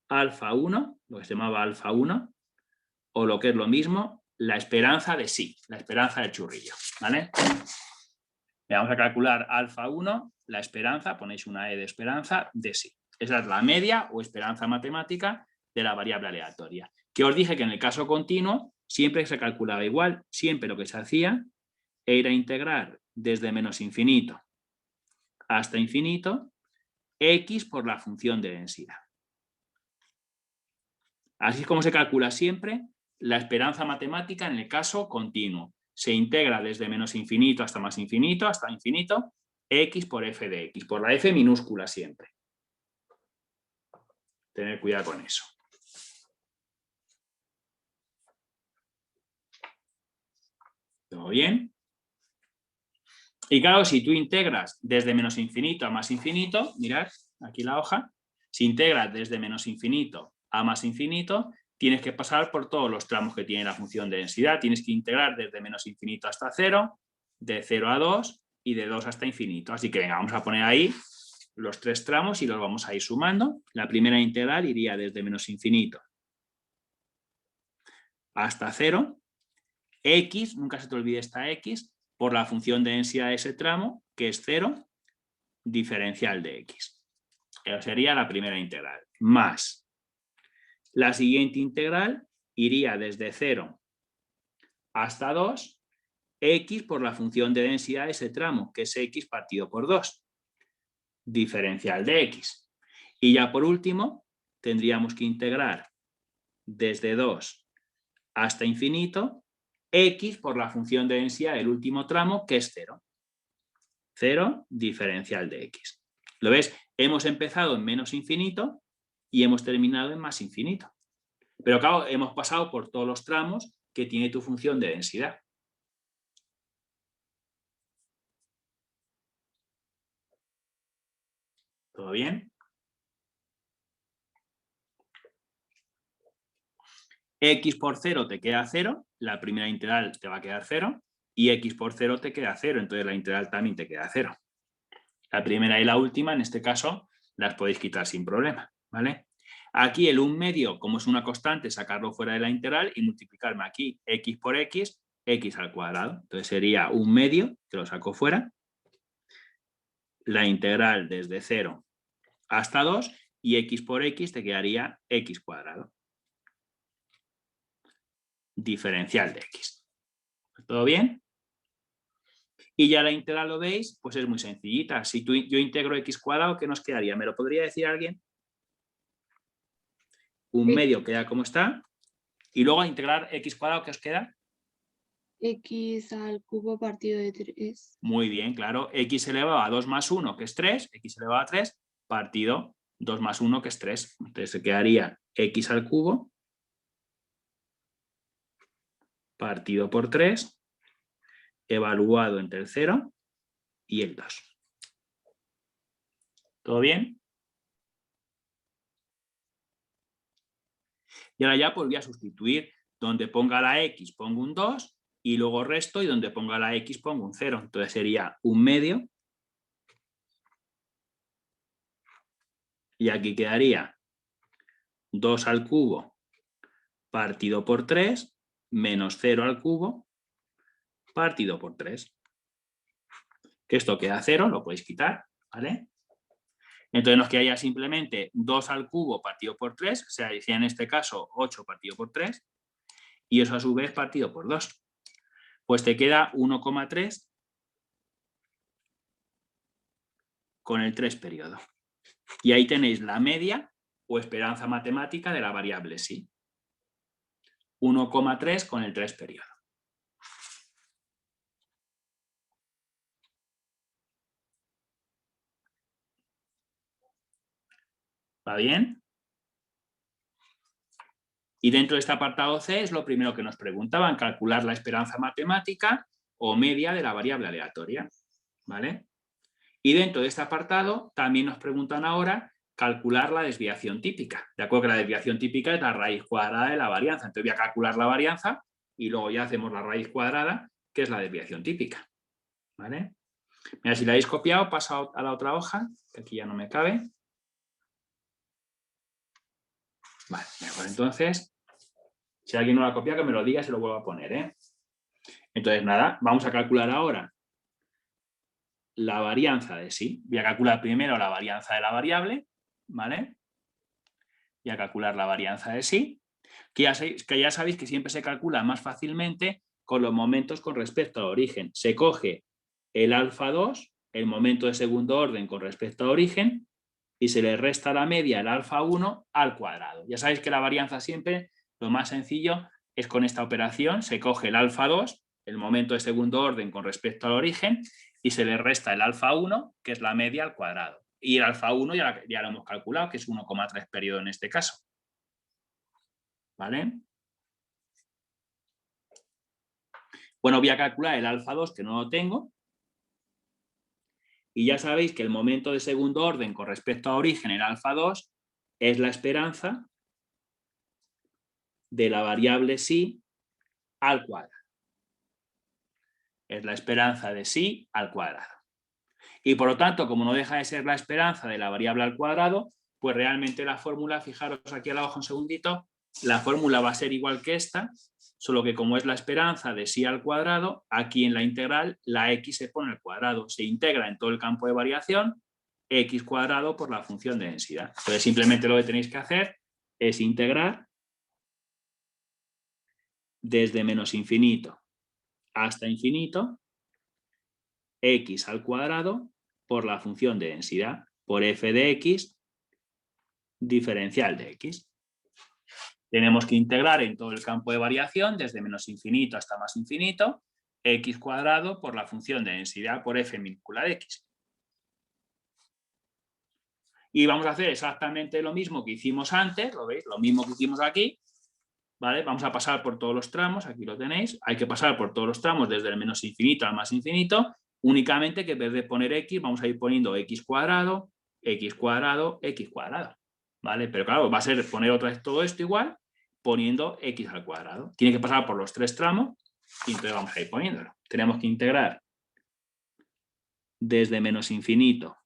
Speaker 1: alfa 1, lo que se llamaba alfa 1, o lo que es lo mismo, la esperanza de sí, la esperanza del churrillo, ¿vale? Vamos a calcular alfa 1, la esperanza, ponéis una E de esperanza, de sí. Esa es la media o esperanza matemática de la variable aleatoria. Que os dije que en el caso continuo siempre se calculaba igual, siempre lo que se hacía era integrar desde menos infinito hasta infinito x por la función de densidad. Así es como se calcula siempre la esperanza matemática en el caso continuo. Se integra desde menos infinito hasta más infinito, hasta infinito, x por f de x, por la f minúscula siempre. Tener cuidado con eso. ¿Todo bien? Y claro, si tú integras desde menos infinito a más infinito, mirad, aquí la hoja, si integras desde menos infinito a más infinito, tienes que pasar por todos los tramos que tiene la función de densidad. Tienes que integrar desde menos infinito hasta 0, de 0 a 2 y de 2 hasta infinito. Así que venga, vamos a poner ahí los 3 tramos y los vamos a ir sumando. La primera integral iría desde menos infinito hasta 0. X, nunca se te olvide esta X, por la función de densidad de ese tramo, que es 0, diferencial de X. Eso sería la primera integral. Más la siguiente integral iría desde 0 hasta 2, X por la función de densidad de ese tramo, que es X partido por 2, diferencial de X. Y ya por último, tendríamos que integrar desde 2 hasta infinito, X por la función de densidad del último tramo, que es 0. 0 diferencial de X. ¿Lo ves? Hemos empezado en menos infinito y hemos terminado en más infinito. Pero claro, hemos pasado por todos los tramos que tiene tu función de densidad. ¿Todo bien? X por 0 te queda 0, la primera integral te va a quedar 0, y X por 0 te queda 0, entonces la integral también te queda 0. La primera y la última, en este caso, las podéis quitar sin problema, ¿vale? Aquí el 1/2, como es una constante, sacarlo fuera de la integral y multiplicarme aquí X por X, X al cuadrado. Entonces sería 1/2, que lo saco fuera, la integral desde 0 hasta 2, y X por X te quedaría X cuadrado. Diferencial de X. ¿Todo bien? Y ya la integral, ¿lo veis? Pues es muy sencillita. Si yo integro X cuadrado, ¿qué nos quedaría? ¿Me lo podría decir alguien? 1/2 queda como está. Y luego a integrar X cuadrado, ¿qué os queda?
Speaker 2: X al cubo partido de 3.
Speaker 1: Muy bien, claro. X elevado a 2 más 1, que es 3. X elevado a 3, partido 2 más 1, que es 3. Entonces se quedaría X al cubo partido por 3, evaluado entre el 0 y el 2. ¿Todo bien? Y ahora ya pues voy a sustituir. Donde ponga la X pongo un 2 y luego resto, y donde ponga la X pongo un 0. Entonces sería 1/2. Y aquí quedaría 2 al cubo partido por 3 menos 0 al cubo partido por 3. Que esto queda 0, lo podéis quitar, ¿vale? Entonces nos quedaría simplemente 2 al cubo partido por 3, o sea, decía en este caso 8 partido por 3, y eso a su vez partido por 2. Pues te queda 1,3 con el 3 periodo. Y ahí tenéis la media o esperanza matemática de la variable sí. 1,3 con el 3 periodo. ¿Va bien? Y dentro de este apartado C es lo primero que nos preguntaban, calcular la esperanza matemática o media de la variable aleatoria, ¿vale? Y dentro de este apartado también nos preguntan ahora calcular la desviación típica. De acuerdo que la desviación típica es la raíz cuadrada de la varianza. Entonces voy a calcular la varianza y luego ya hacemos la raíz cuadrada, que es la desviación típica, ¿vale? Mira, si la habéis copiado, paso a la otra hoja, que aquí ya no me cabe. Vale, mejor entonces, si alguien no la ha copiado, que me lo diga y se lo vuelvo a poner, ¿eh? Entonces, nada, vamos a calcular ahora la varianza de sí. Voy a calcular primero la varianza de la variable, ¿vale? Y a calcular la varianza de sí, que ya sabéis que siempre se calcula más fácilmente con los momentos con respecto al origen. Se coge el alfa 2, el momento de segundo orden con respecto al origen, y se le resta la media, el alfa 1, al cuadrado. Ya sabéis que la varianza siempre, lo más sencillo es con esta operación, se coge el alfa 2, el momento de segundo orden con respecto al origen, y se le resta el alfa 1, que es la media, al cuadrado. Y el alfa 1 ya lo hemos calculado, que es 1,3 periodo en este caso. ¿Vale? Bueno, voy a calcular el alfa 2, que no lo tengo. Y ya sabéis que el momento de segundo orden con respecto a origen, el alfa 2, es la esperanza de la variable psi al cuadrado. Es la esperanza de psi al cuadrado. Y por lo tanto, como no deja de ser la esperanza de la variable al cuadrado, pues realmente la fórmula, fijaros aquí abajo un segundito, la fórmula va a ser igual que esta, solo que como es la esperanza de psi al cuadrado, aquí en la integral la x se pone al cuadrado, se integra en todo el campo de variación, x cuadrado por la función de densidad. Entonces simplemente lo que tenéis que hacer es integrar desde menos infinito hasta infinito x al cuadrado por la función de densidad, por f de x diferencial de x. Tenemos que integrar en todo el campo de variación, desde menos infinito hasta más infinito, x cuadrado por la función de densidad por f minúscula de x. Y vamos a hacer exactamente lo mismo que hicimos antes, ¿lo veis? Lo mismo que hicimos aquí, ¿vale? Vamos a pasar por todos los tramos, aquí lo tenéis, hay que pasar por todos los tramos desde el menos infinito al más infinito, únicamente que en vez de poner x, vamos a ir poniendo x cuadrado, x cuadrado, x cuadrado, ¿vale? Pero claro, va a ser poner otra vez todo esto igual, poniendo x al cuadrado. Tiene que pasar por los tres tramos y entonces vamos a ir poniéndolo. Tenemos que integrar desde menos infinito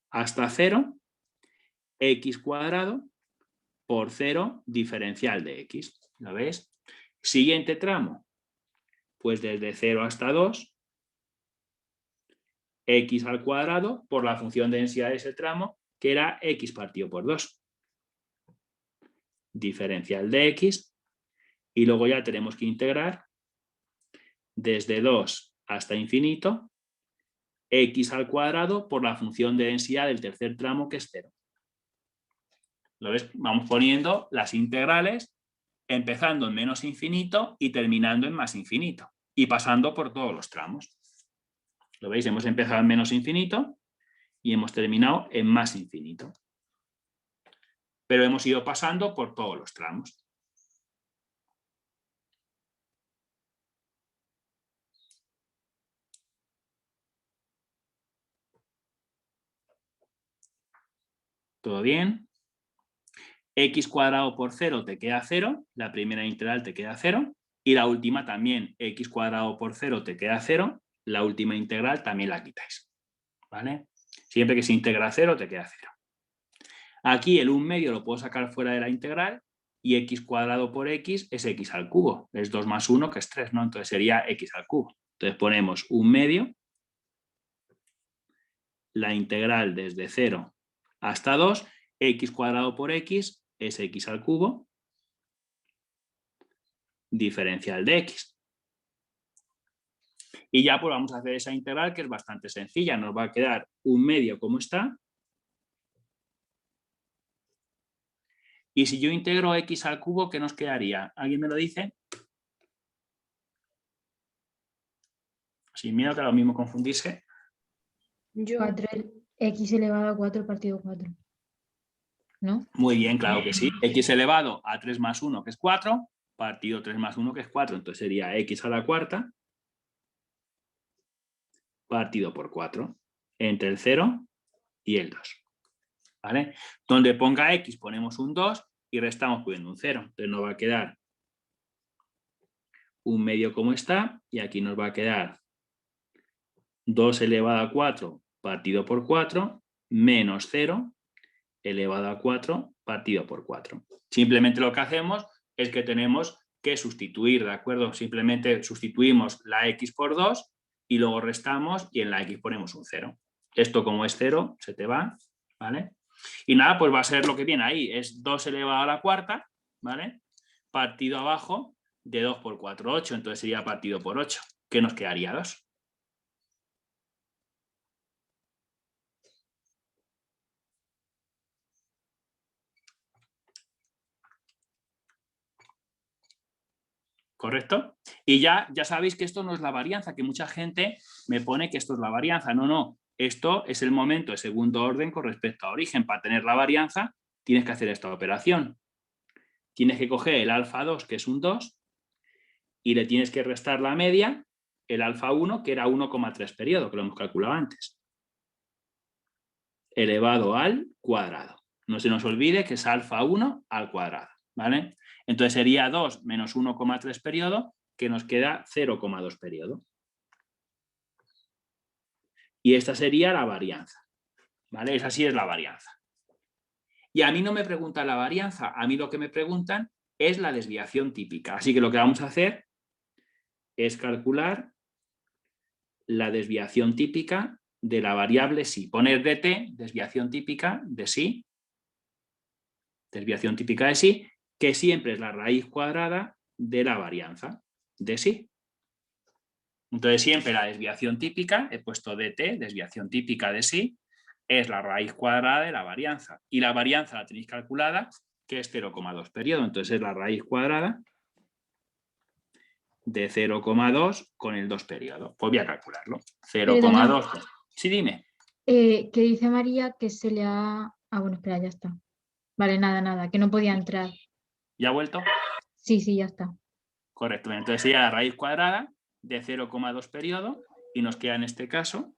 Speaker 1: hasta 0, x cuadrado por 0 diferencial de x. ¿Lo ves? Siguiente tramo, pues desde 0 hasta 2, x al cuadrado por la función de densidad de ese tramo, que era x partido por 2. Diferencial de x. Y luego ya tenemos que integrar desde 2 hasta infinito, x al cuadrado por la función de densidad del tercer tramo, que es 0. ¿Lo ves? Vamos poniendo las integrales empezando en menos infinito y terminando en más infinito y pasando por todos los tramos. ¿Lo veis? Hemos empezado en menos infinito y hemos terminado en más infinito. Pero hemos ido pasando por todos los tramos. ¿Todo bien? X cuadrado por 0 te queda 0, la primera integral te queda 0, y la última también, x cuadrado por 0 te queda 0, la última integral también la quitáis. ¿Vale? Siempre que se integra 0 te queda 0. Aquí el 1/2 lo puedo sacar fuera de la integral y x cuadrado por x es x al cubo. Es 2 más 1 que es 3, ¿no? Entonces sería x al cubo. Entonces ponemos 1/2, la integral desde 0 hasta 2, x cuadrado por x es x al cubo, diferencial de x. Y ya pues vamos a hacer esa integral que es bastante sencilla. Nos va a quedar 1/2 como está. Y si yo integro x al cubo, ¿qué nos quedaría? ¿Alguien me lo dice? Sin miedo que a lo mismo confundirse.
Speaker 2: Yo.
Speaker 4: 4x elevado a 4 partido 4. ¿No?
Speaker 1: Muy bien, claro que sí. X elevado a 3 más 1, que es 4, partido 3 más 1, que es 4. Entonces sería x a la cuarta partido por 4, entre el 0 y el 2. ¿Vale? Donde ponga x ponemos un 2 y restamos poniendo un 0. Entonces nos va a quedar 1/2 como está, y aquí nos va a quedar 2 elevado a 4 partido por 4 menos 0 elevado a 4 partido por 4. Simplemente lo que hacemos es que tenemos que sustituir, ¿de acuerdo? Simplemente sustituimos la x por 2 y luego restamos y en la x ponemos un 0. Esto como es 0 se te va, ¿vale? Y nada, pues va a ser lo que viene ahí, es 2 elevado a la cuarta, ¿vale? Partido abajo de 2 por 4, 8, entonces sería partido por 8, que nos quedaría 2. ¿Correcto? Y ya sabéis que esto no es la varianza, que mucha gente me pone que esto es la varianza. No, no, esto es el momento de segundo orden con respecto a origen. Para tener la varianza tienes que hacer esta operación. Tienes que coger el alfa 2, que es un 2, y le tienes que restar la media, el alfa 1, que era 1,3 periodo, que lo hemos calculado antes, elevado al cuadrado. No se nos olvide que es alfa 1 al cuadrado, ¿vale? Entonces sería 2 menos 1,3 periodo, que nos queda 0,2 periodo. Y esta sería la varianza, ¿vale? Esa sí es la varianza. Y a mí no me preguntan la varianza, a mí lo que me preguntan es la desviación típica. Así que lo que vamos a hacer es calcular la desviación típica de la variable sí. Poner dt, desviación típica de sí, desviación típica de sí, que siempre es la raíz cuadrada de la varianza de sí. Entonces siempre la desviación típica, he puesto dt, desviación típica de sí, es la raíz cuadrada de la varianza. Y la varianza la tenéis calculada, que es 0,2 periodo. Entonces es la raíz cuadrada de 0,2 con el 2 periodo. Pues voy a calcularlo. 0,2. Sí, dime.
Speaker 4: Que dice María que se le ha... Ah, bueno, espera, ya está. Vale, nada, que no podía entrar.
Speaker 1: ¿Ya ha vuelto?
Speaker 4: Sí, ya está.
Speaker 1: Correcto. Entonces sería la raíz cuadrada de 0,2 periodo y nos queda en este caso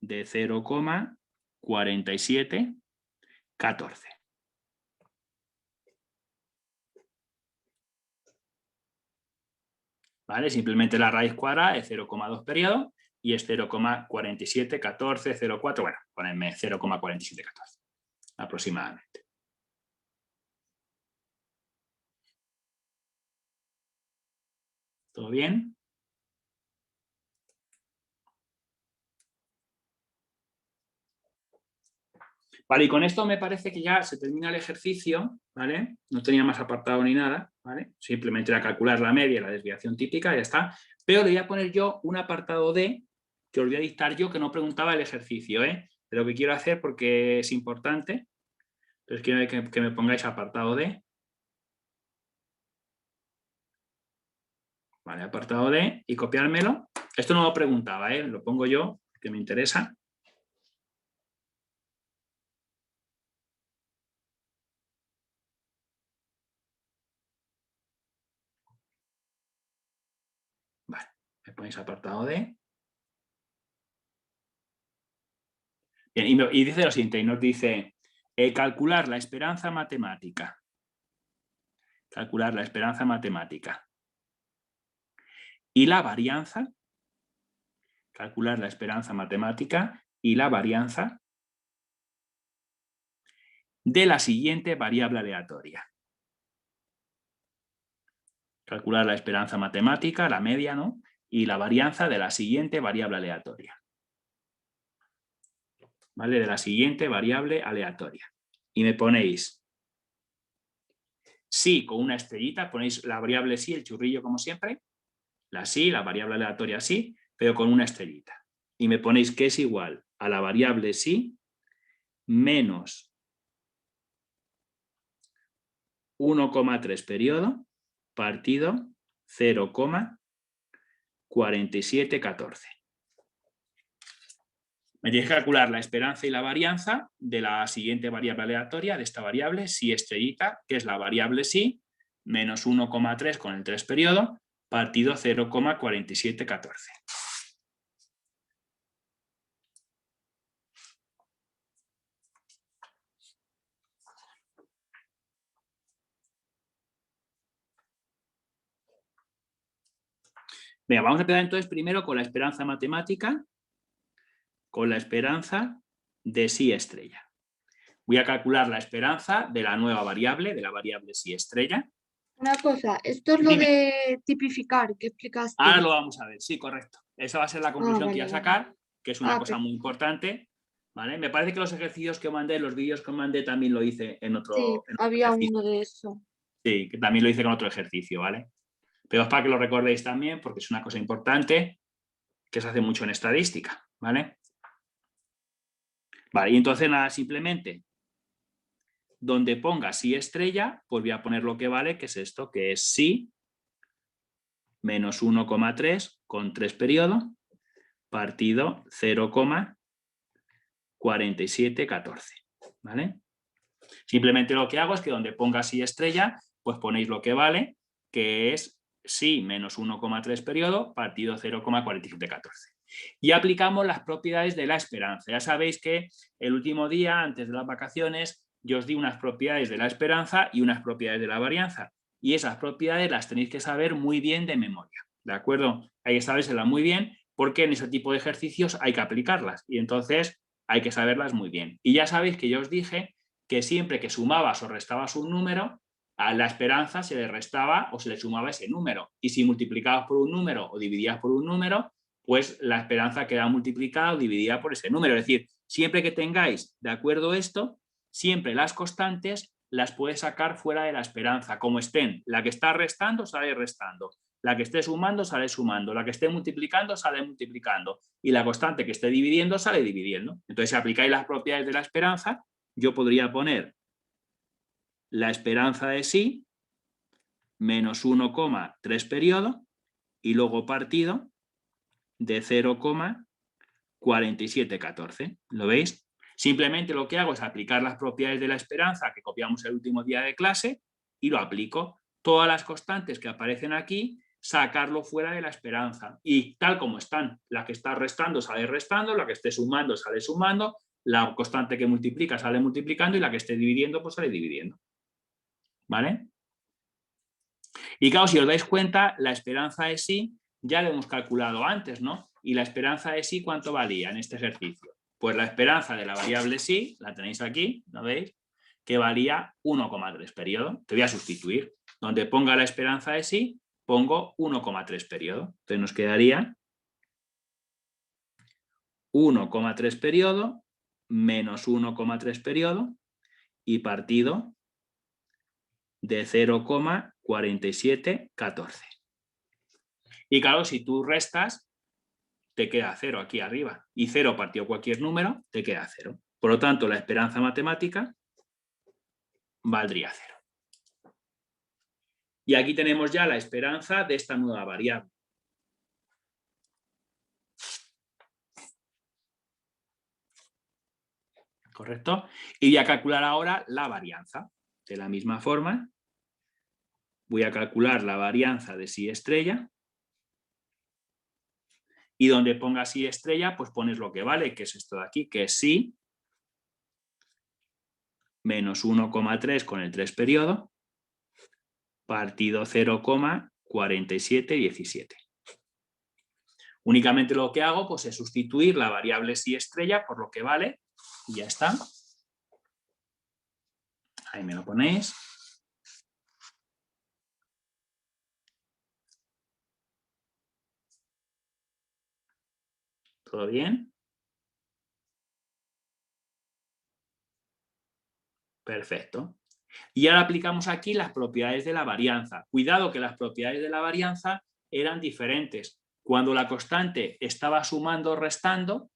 Speaker 1: de 0,4714. ¿Vale? Simplemente la raíz cuadrada de 0,2 periodo y es 0,471404. Bueno, ponedme 0,4714 aproximadamente. ¿Todo bien? Vale, y con esto me parece que ya se termina el ejercicio, ¿vale? No tenía más apartado ni nada, ¿vale? Simplemente era calcular la media, la desviación típica, y ya está. Pero le voy a poner yo un apartado D, que os voy a dictar yo, que no preguntaba el ejercicio, ¿eh? Pero que quiero hacer porque es importante. Entonces quiero que me pongáis apartado D. Vale, apartado D y copiármelo. Esto no lo preguntaba, ¿eh? Lo pongo yo, que me interesa. Vale, me ponéis apartado D. Bien, y dice lo siguiente, y nos dice calcular la esperanza matemática. Calcular la esperanza matemática. Y la varianza. Calcular la esperanza matemática y la varianza de la siguiente variable aleatoria. Calcular la esperanza matemática, la media, ¿no? Y la varianza de la siguiente variable aleatoria. ¿Vale? De la siguiente variable aleatoria. Y me ponéis sí con una estrellita, ponéis la variable sí, el churrillo como siempre, la sí, la variable aleatoria sí, pero con una estrellita. Y me ponéis que es igual a la variable sí menos 1,3 periodo partido 0,4714. Me tienes que calcular la esperanza y la varianza de la siguiente variable aleatoria, de esta variable, sí estrellita, que es la variable sí, menos 1,3 con el 3 periodo, partido 0,4714. Venga, vamos a empezar entonces primero con la esperanza matemática, con la esperanza de sí estrella. Voy a calcular la esperanza de la nueva variable, de la variable sí estrella.
Speaker 2: Una cosa, esto es lo
Speaker 1: Dime.
Speaker 2: de tipificar que explicaste.
Speaker 1: Ahora lo vamos a ver, sí, correcto. Esa va a ser la conclusión que voy a
Speaker 2: vale.
Speaker 1: sacar, que es una cosa
Speaker 2: perfecto.
Speaker 1: muy importante. ¿Vale? Me parece que los ejercicios que mandé, los vídeos que mandé, también lo hice en otro,
Speaker 2: Sí,
Speaker 1: en otro
Speaker 2: había
Speaker 1: ejercicio.
Speaker 2: uno de eso.
Speaker 1: Sí, que también lo hice con otro ejercicio, ¿vale? Pero es para que lo recordéis también, porque es una cosa importante que se hace mucho en estadística, ¿vale? Vale, y entonces nada, simplemente donde ponga sí estrella, pues voy a poner lo que vale, que es esto, que es sí menos 1,3 con 3 periodos, partido 0,4714, ¿vale? Simplemente lo que hago es que donde ponga sí estrella, pues ponéis lo que vale, que es sí menos 1,3 periodo partido 0,4714. Y aplicamos las propiedades de la esperanza. Ya sabéis que el último día, antes de las vacaciones, yo os di unas propiedades de la esperanza y unas propiedades de la varianza. Y esas propiedades las tenéis que saber muy bien de memoria, ¿de acuerdo? Hay que sabérselas muy bien porque en ese tipo de ejercicios hay que aplicarlas y entonces hay que saberlas muy bien. Y ya sabéis que yo os dije que siempre que sumabas o restabas un número, a la esperanza se le restaba o se le sumaba ese número. Y si multiplicabas por un número o dividías por un número, pues la esperanza queda multiplicada o dividida por ese número. Es decir, siempre que tengáis de acuerdo esto, siempre las constantes las puedes sacar fuera de la esperanza, como estén. La que está restando sale restando, la que esté sumando sale sumando, la que esté multiplicando sale multiplicando y la constante que esté dividiendo sale dividiendo. Entonces, si aplicáis las propiedades de la esperanza, yo podría poner la esperanza de sí menos 1,3 periodo y luego partido de 0,4714. ¿Lo veis? Simplemente lo que hago es aplicar las propiedades de la esperanza que copiamos el último día de clase y lo aplico. Todas las constantes que aparecen aquí, sacarlo fuera de la esperanza. Y tal como están, la que está restando sale restando, la que esté sumando sale sumando, la constante que multiplica sale multiplicando y la que esté dividiendo pues sale dividiendo. ¿Vale? Y claro, si os dais cuenta, la esperanza de sí ya lo hemos calculado antes, ¿no? Y la esperanza de sí, ¿cuánto valía en este ejercicio? Pues la esperanza de la variable sí, la tenéis aquí, ¿lo veis? Que valía 1,3 periodo. Te voy a sustituir. Donde ponga la esperanza de sí, pongo 1,3 periodo. Entonces nos quedaría 1,3 periodo menos 1,3 periodo y partido de 0,4714. Y claro, si tú restas, te queda 0 aquí arriba. Y 0 partido cualquier número, te queda 0. Por lo tanto, la esperanza matemática valdría 0. Y aquí tenemos ya la esperanza de esta nueva variable. ¿Correcto? Y voy a calcular ahora la varianza. De la misma forma, voy a calcular la varianza de sí estrella. Y donde ponga sí estrella, pues pones lo que vale, que es esto de aquí, que es sí menos 1,3 con el 3 periodo, partido 0,4717. Únicamente lo que hago pues, es sustituir la variable sí estrella por lo que vale y ya está. Ahí me lo ponéis. ¿Todo bien? Perfecto. Y ahora aplicamos aquí las propiedades de la varianza. Cuidado que las propiedades de la varianza eran diferentes. Cuando la constante estaba sumando o restando,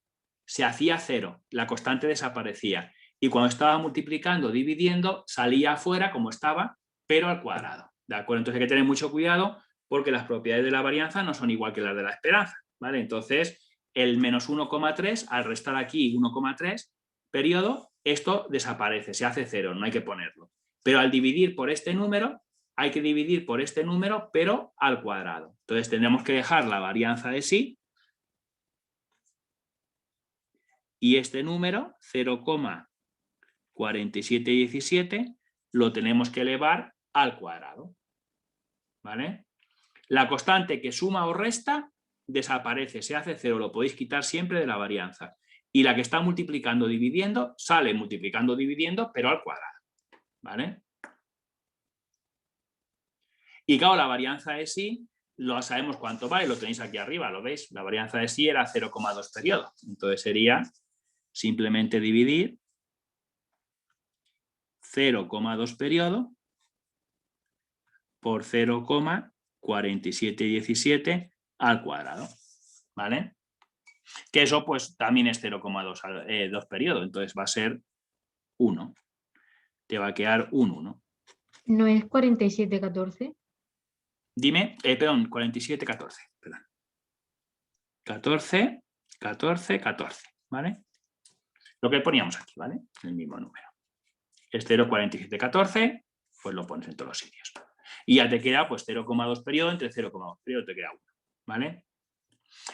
Speaker 1: se hacía 0, la constante desaparecía. Y cuando estaba multiplicando o dividiendo, salía afuera como estaba, pero al cuadrado. ¿De acuerdo? Entonces hay que tener mucho cuidado porque las propiedades de la varianza no son igual que las de la esperanza. ¿Vale? Entonces, el menos 1,3, al restar aquí 1,3 periodo, esto desaparece, se hace 0, no hay que ponerlo. Pero al dividir por este número, hay que dividir por este número, pero al cuadrado. Entonces tendremos que dejar la varianza de sí y este número, 0,4717, lo tenemos que elevar al cuadrado. ¿Vale? La constante que suma o resta desaparece, se hace 0, lo podéis quitar siempre de la varianza. Y la que está multiplicando o dividiendo, sale multiplicando o dividiendo, pero al cuadrado. ¿Vale? Y claro, la varianza de sí, lo sabemos cuánto vale, lo tenéis aquí arriba, ¿lo veis? La varianza de sí era 0,2 periodos. Entonces sería simplemente dividir 0,2 periodo por 0,4717 al cuadrado. ¿Vale? Que eso pues también es 0,2 periodos, entonces va a ser 1. Te va a quedar un 1.
Speaker 4: ¿No es 4714?
Speaker 1: Dime, perdón, 4714. Perdón. 14, 14, 14. ¿Vale? Lo que poníamos aquí, ¿vale? El mismo número. Es 0,4714, pues lo pones en todos los sitios. Y ya te queda pues 0,2 periodo, entre 0,2 periodo te queda 1, ¿vale?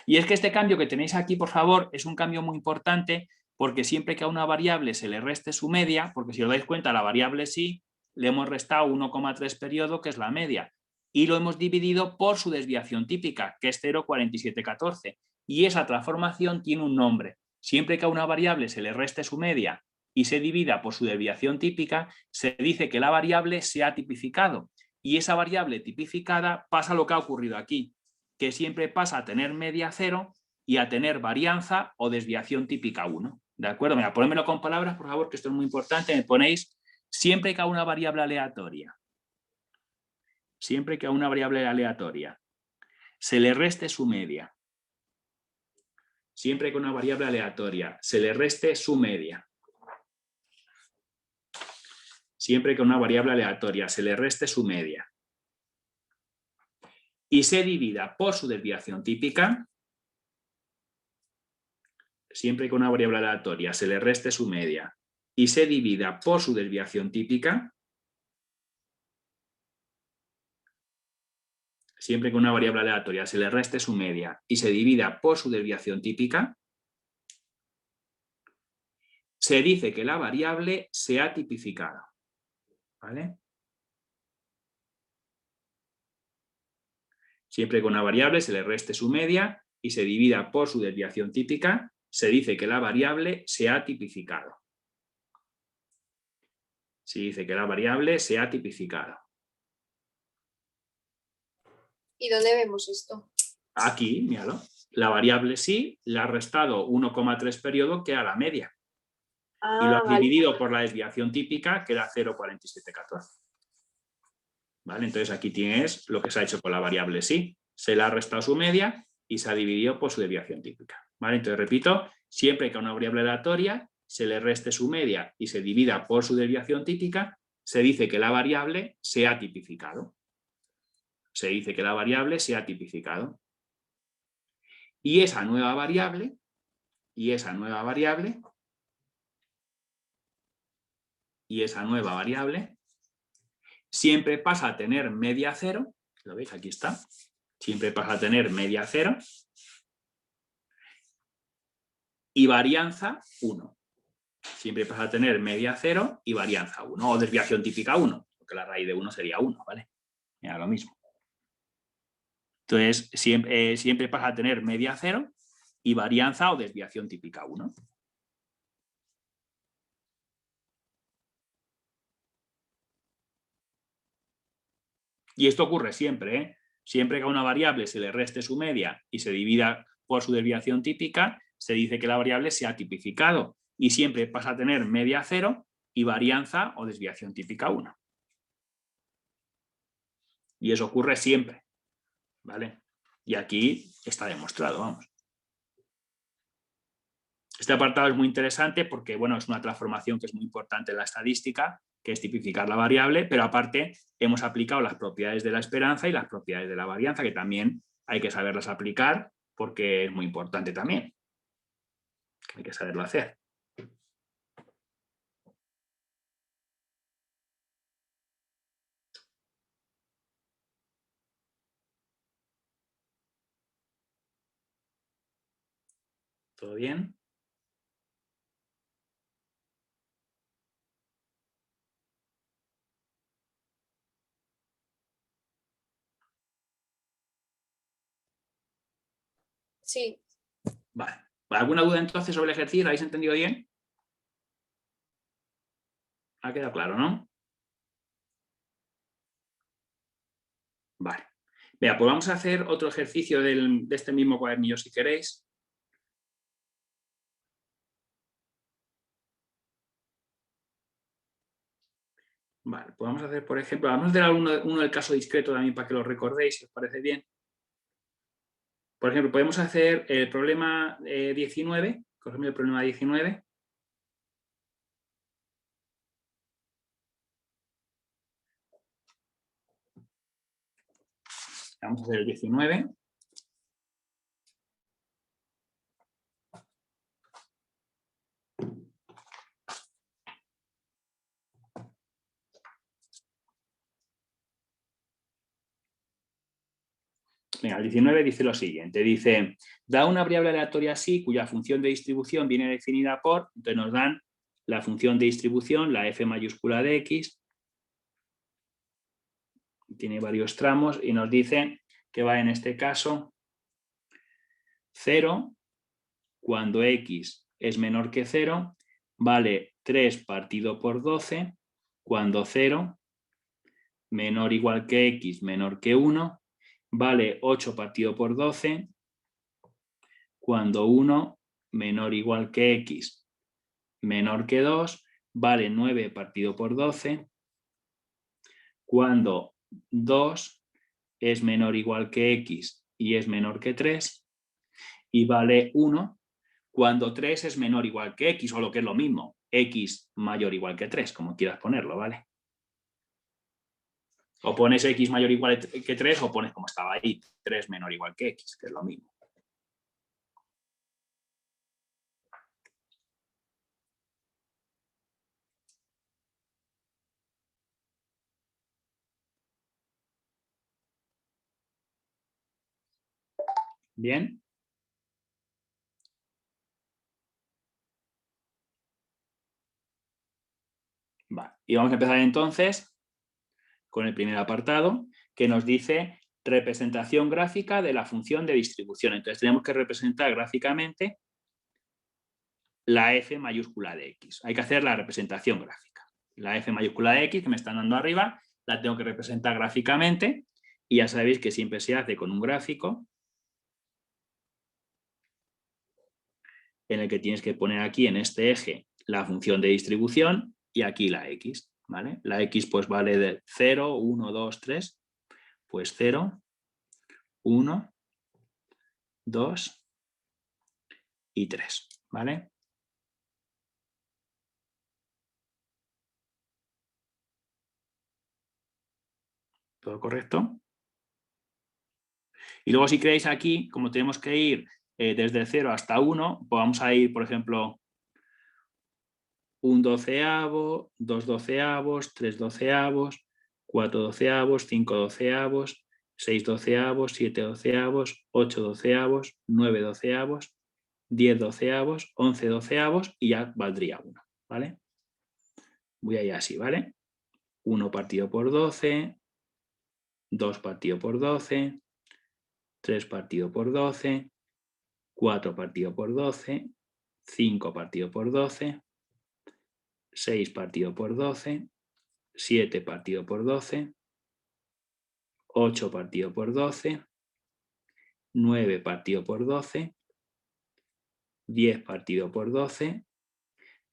Speaker 1: Y es que este cambio que tenéis aquí, por favor, es un cambio muy importante porque siempre que a una variable se le reste su media, porque si os dais cuenta, a la variable sí, le hemos restado 1,3 periodo, que es la media, y lo hemos dividido por su desviación típica, que es 0,4714. Y esa transformación tiene un nombre. Siempre que a una variable se le reste su media y se divida por su desviación típica, se dice que la variable se ha tipificado. Y esa variable tipificada pasa lo que ha ocurrido aquí, que siempre pasa a tener media 0 y a tener varianza o desviación típica 1. ¿De acuerdo? Mira, ponedmelo con palabras, por favor, que esto es muy importante. Me ponéis siempre que a una variable aleatoria. Siempre que a una variable aleatoria se le reste su media. Siempre que a una variable aleatoria se le reste su media. Siempre que a una variable aleatoria se le reste su media. Y se divida por su desviación típica. Siempre que a una variable aleatoria se le reste su media y se divida por su desviación típica, siempre que a una variable aleatoria se le reste su media y se divida por su desviación típica, se dice que la variable se ha tipificado. ¿Vale? Siempre que a una variable se le reste su media y se divida por su desviación típica, se dice que la variable se ha tipificado. Se dice que la variable se ha tipificado.
Speaker 3: ¿Y dónde vemos esto?
Speaker 1: Aquí, míralo. La variable sí le ha restado 1,3 periodo, que era la media. Y lo has
Speaker 3: Vale.
Speaker 1: dividido por la desviación típica, que era 0,4714. ¿Vale? Entonces aquí tienes lo que se ha hecho con la variable sí. Se le ha restado su media y se ha dividido por su desviación típica. ¿Vale? Entonces repito, siempre que a una variable aleatoria se le reste su media y se divida por su desviación típica, se dice que la variable se ha tipificado. Se dice que la variable se ha tipificado. Y esa nueva variable, siempre pasa a tener media 0, ¿lo veis? Aquí está. Siempre pasa a tener media 0 y varianza 1. Siempre pasa a tener media 0 y varianza 1, o desviación típica 1, porque la raíz de 1 sería 1, ¿vale? Mira, lo mismo. Entonces, siempre pasa a tener media 0 y varianza o desviación típica 1. Y esto ocurre siempre, ¿eh? Siempre que a una variable se le reste su media y se divida por su desviación típica, se dice que la variable se ha tipificado y siempre pasa a tener media 0 y varianza o desviación típica 1. Y eso ocurre siempre, ¿vale? Y aquí está demostrado, vamos. Este apartado es muy interesante porque, bueno, es una transformación que es muy importante en la estadística, que es tipificar la variable, pero aparte hemos aplicado las propiedades de la esperanza y las propiedades de la varianza, que también hay que saberlas aplicar porque es muy importante también. Hay que saberlo hacer. ¿Todo bien?
Speaker 3: Sí.
Speaker 1: Vale. ¿Alguna duda entonces sobre el ejercicio? ¿Lo habéis entendido bien? ¿Ha quedado claro, no? Vale. Vea, pues vamos a hacer otro ejercicio de este mismo cuadernillo si queréis. Vale, pues vamos a hacer, por ejemplo, vamos a hacer uno del caso discreto también para que lo recordéis, si os parece bien. Por ejemplo, podemos hacer el problema 19, cogemos el problema 19. Vamos a hacer el 19. Venga, el 19 dice lo siguiente, dice, da una variable aleatoria así cuya función de distribución viene definida por, entonces nos dan la función de distribución, la f mayúscula de x, tiene varios tramos y nos dice que va en este caso 0, cuando x es menor que 0, vale 3 partido por 12, cuando 0 menor o igual que x menor que 1, vale 8 partido por 12, cuando 1 menor o igual que x menor que 2, vale 9 partido por 12, cuando 2 es menor o igual que x y es menor que 3, y vale 1 cuando 3 es menor o igual que x, o lo que es lo mismo, x mayor o igual que 3, como quieras ponerlo, ¿vale? O pones x mayor o igual que 3 o pones como estaba ahí, 3 menor o igual que x, que es lo mismo. Bien. Vale. Y vamos a empezar entonces con el primer apartado, que nos dice representación gráfica de la función de distribución. Entonces tenemos que representar gráficamente la f mayúscula de x. Hay que hacer la representación gráfica. La f mayúscula de x que me están dando arriba, la tengo que representar gráficamente, y ya sabéis que siempre se hace con un gráfico en el que tienes que poner aquí en este eje la función de distribución y aquí la x, ¿vale? La x pues vale de 0, 1, 2, 3, pues 0, 1, 2 y 3, ¿vale? ¿Todo correcto? Y luego si queréis aquí, como tenemos que ir desde el 0 hasta 1, pues vamos a ir, por ejemplo, 1 doceavo, 2 doceavos, 3 doceavos, 4 doceavos, 5 doceavos, 6 doceavos, 7 doceavos, 8 doceavos, 9 doceavos, 10 doceavos, 11 doceavos y ya valdría 1, ¿vale? Voy a ir así, ¿vale? 1 partido por 12, 2 partido por 12, 3 partido por 12, 4 partido por 12, 5 partido por 12, 6 partido por 12, 7 partido por 12, 8 partido por 12, 9 partido por 12, 10 partido por 12,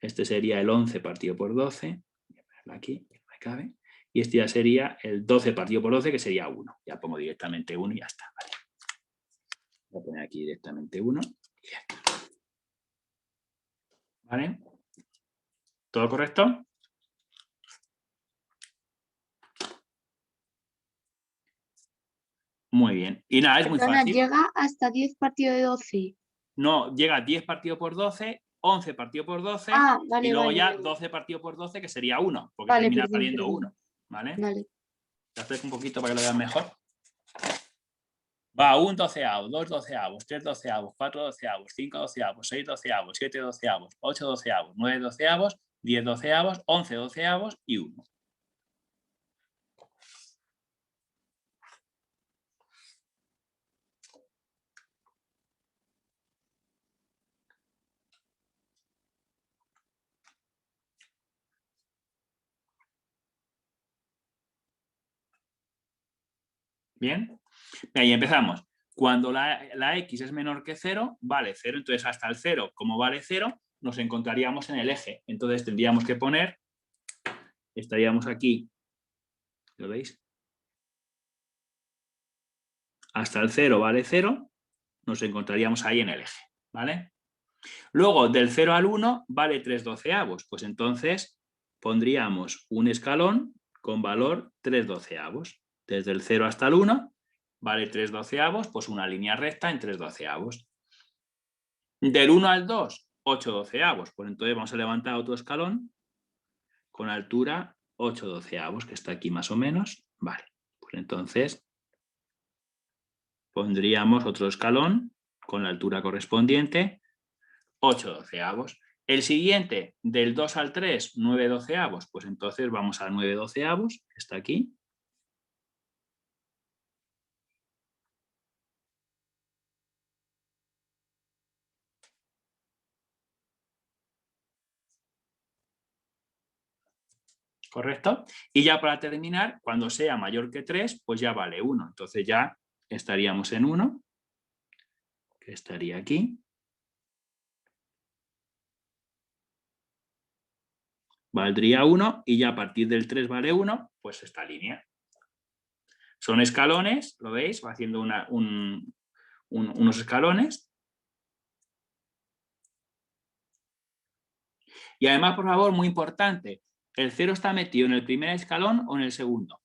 Speaker 1: este sería el 11 partido por 12, voy a ponerlo aquí, que no me cabe, y este ya sería el 12 partido por 12, que sería 1. Ya pongo directamente 1 y ya está, ¿vale? Voy a poner aquí directamente 1 y ya está. ¿Vale? ¿Todo correcto? Muy bien. Y nada, es muy
Speaker 2: Perdona,
Speaker 1: fácil.
Speaker 2: llega hasta 10 partido de 12.
Speaker 1: No, llega 10 partido por 12, 11 partido por 12
Speaker 2: Ah,
Speaker 1: y
Speaker 2: vale,
Speaker 1: luego
Speaker 2: vale,
Speaker 1: ya
Speaker 2: vale.
Speaker 1: 12 partido por 12, que sería 1, porque
Speaker 2: Vale,
Speaker 1: termina
Speaker 2: perdón,
Speaker 1: valiendo
Speaker 2: perdón.
Speaker 1: 1. ¿Vale?
Speaker 2: Vale.
Speaker 1: Te acerco un poquito para que lo vean mejor. Va, 1 doceavo, 2 doceavos, 3 doceavos, 4 doceavos, 5 doceavos, 6 doceavos, 7 doceavos, 8 doceavos, 9 doceavos, 10 doceavos, 11 doceavos y 1. ¿Bien? Ahí empezamos. Cuando la x es menor que 0, vale 0. Entonces hasta el 0, como vale 0, nos encontraríamos en el eje. Entonces tendríamos que poner, estaríamos aquí, ¿lo veis? Hasta el 0 vale 0, nos encontraríamos ahí en el eje, ¿vale? Luego del 0 al 1 vale 3 doceavos, pues entonces pondríamos un escalón con valor 3 doceavos. Desde el 0 hasta el 1 vale 3 doceavos, pues una línea recta en 3 doceavos. Del 1 al 2, 8 doceavos, pues entonces vamos a levantar otro escalón con altura 8 doceavos, que está aquí más o menos. Vale, pues entonces pondríamos otro escalón con la altura correspondiente, 8/12. El siguiente, del 2 al 3, 9/12. Pues entonces vamos a 9/12, que está aquí. ¿Correcto? Y ya para terminar, cuando sea mayor que 3, pues ya vale 1. Entonces ya estaríamos en 1, que estaría aquí. Valdría 1 y ya a partir del 3 vale 1, pues esta línea. Son escalones, ¿lo veis? Va haciendo unos escalones. Y además, por favor, muy importante, ¿el 0 está metido en el primer escalón o en el segundo?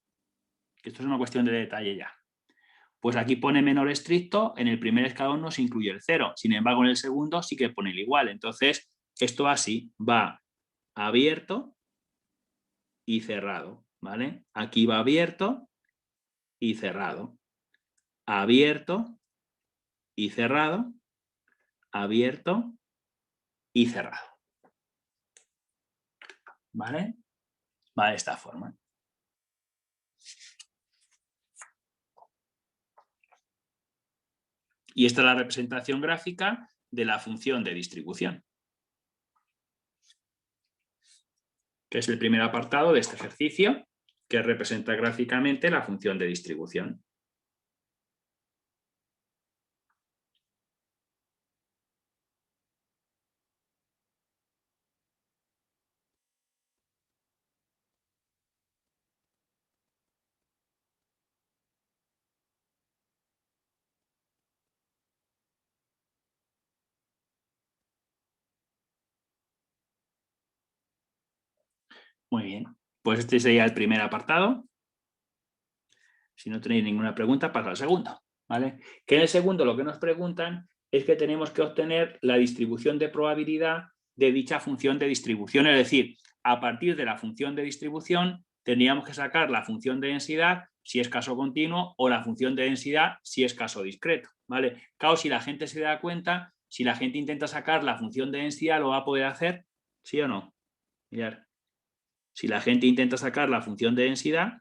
Speaker 1: Esto es una cuestión de detalle ya. Pues aquí pone menor estricto, en el primer escalón no se incluye el 0, sin embargo en el segundo sí que pone el igual. Entonces, esto así va abierto y cerrado, ¿vale? Aquí va abierto y cerrado. Abierto y cerrado. Abierto y cerrado. ¿Vale? Va de esta forma. Y esta es la representación gráfica de la función de distribución, que es el primer apartado de este ejercicio, que representa gráficamente la función de distribución. Muy bien, pues este sería el primer apartado. Si no tenéis ninguna pregunta, paso al segundo, ¿vale? Que en el segundo lo que nos preguntan es que tenemos que obtener la distribución de probabilidad de dicha función de distribución, es decir, a partir de la función de distribución tendríamos que sacar la función de densidad si es caso continuo o la función de densidad si es caso discreto, ¿vale? Claro, si la gente se da cuenta, si la gente intenta sacar la función de densidad, ¿lo va a poder hacer? ¿Sí o no? Mirad. Si la gente intenta sacar la función de densidad,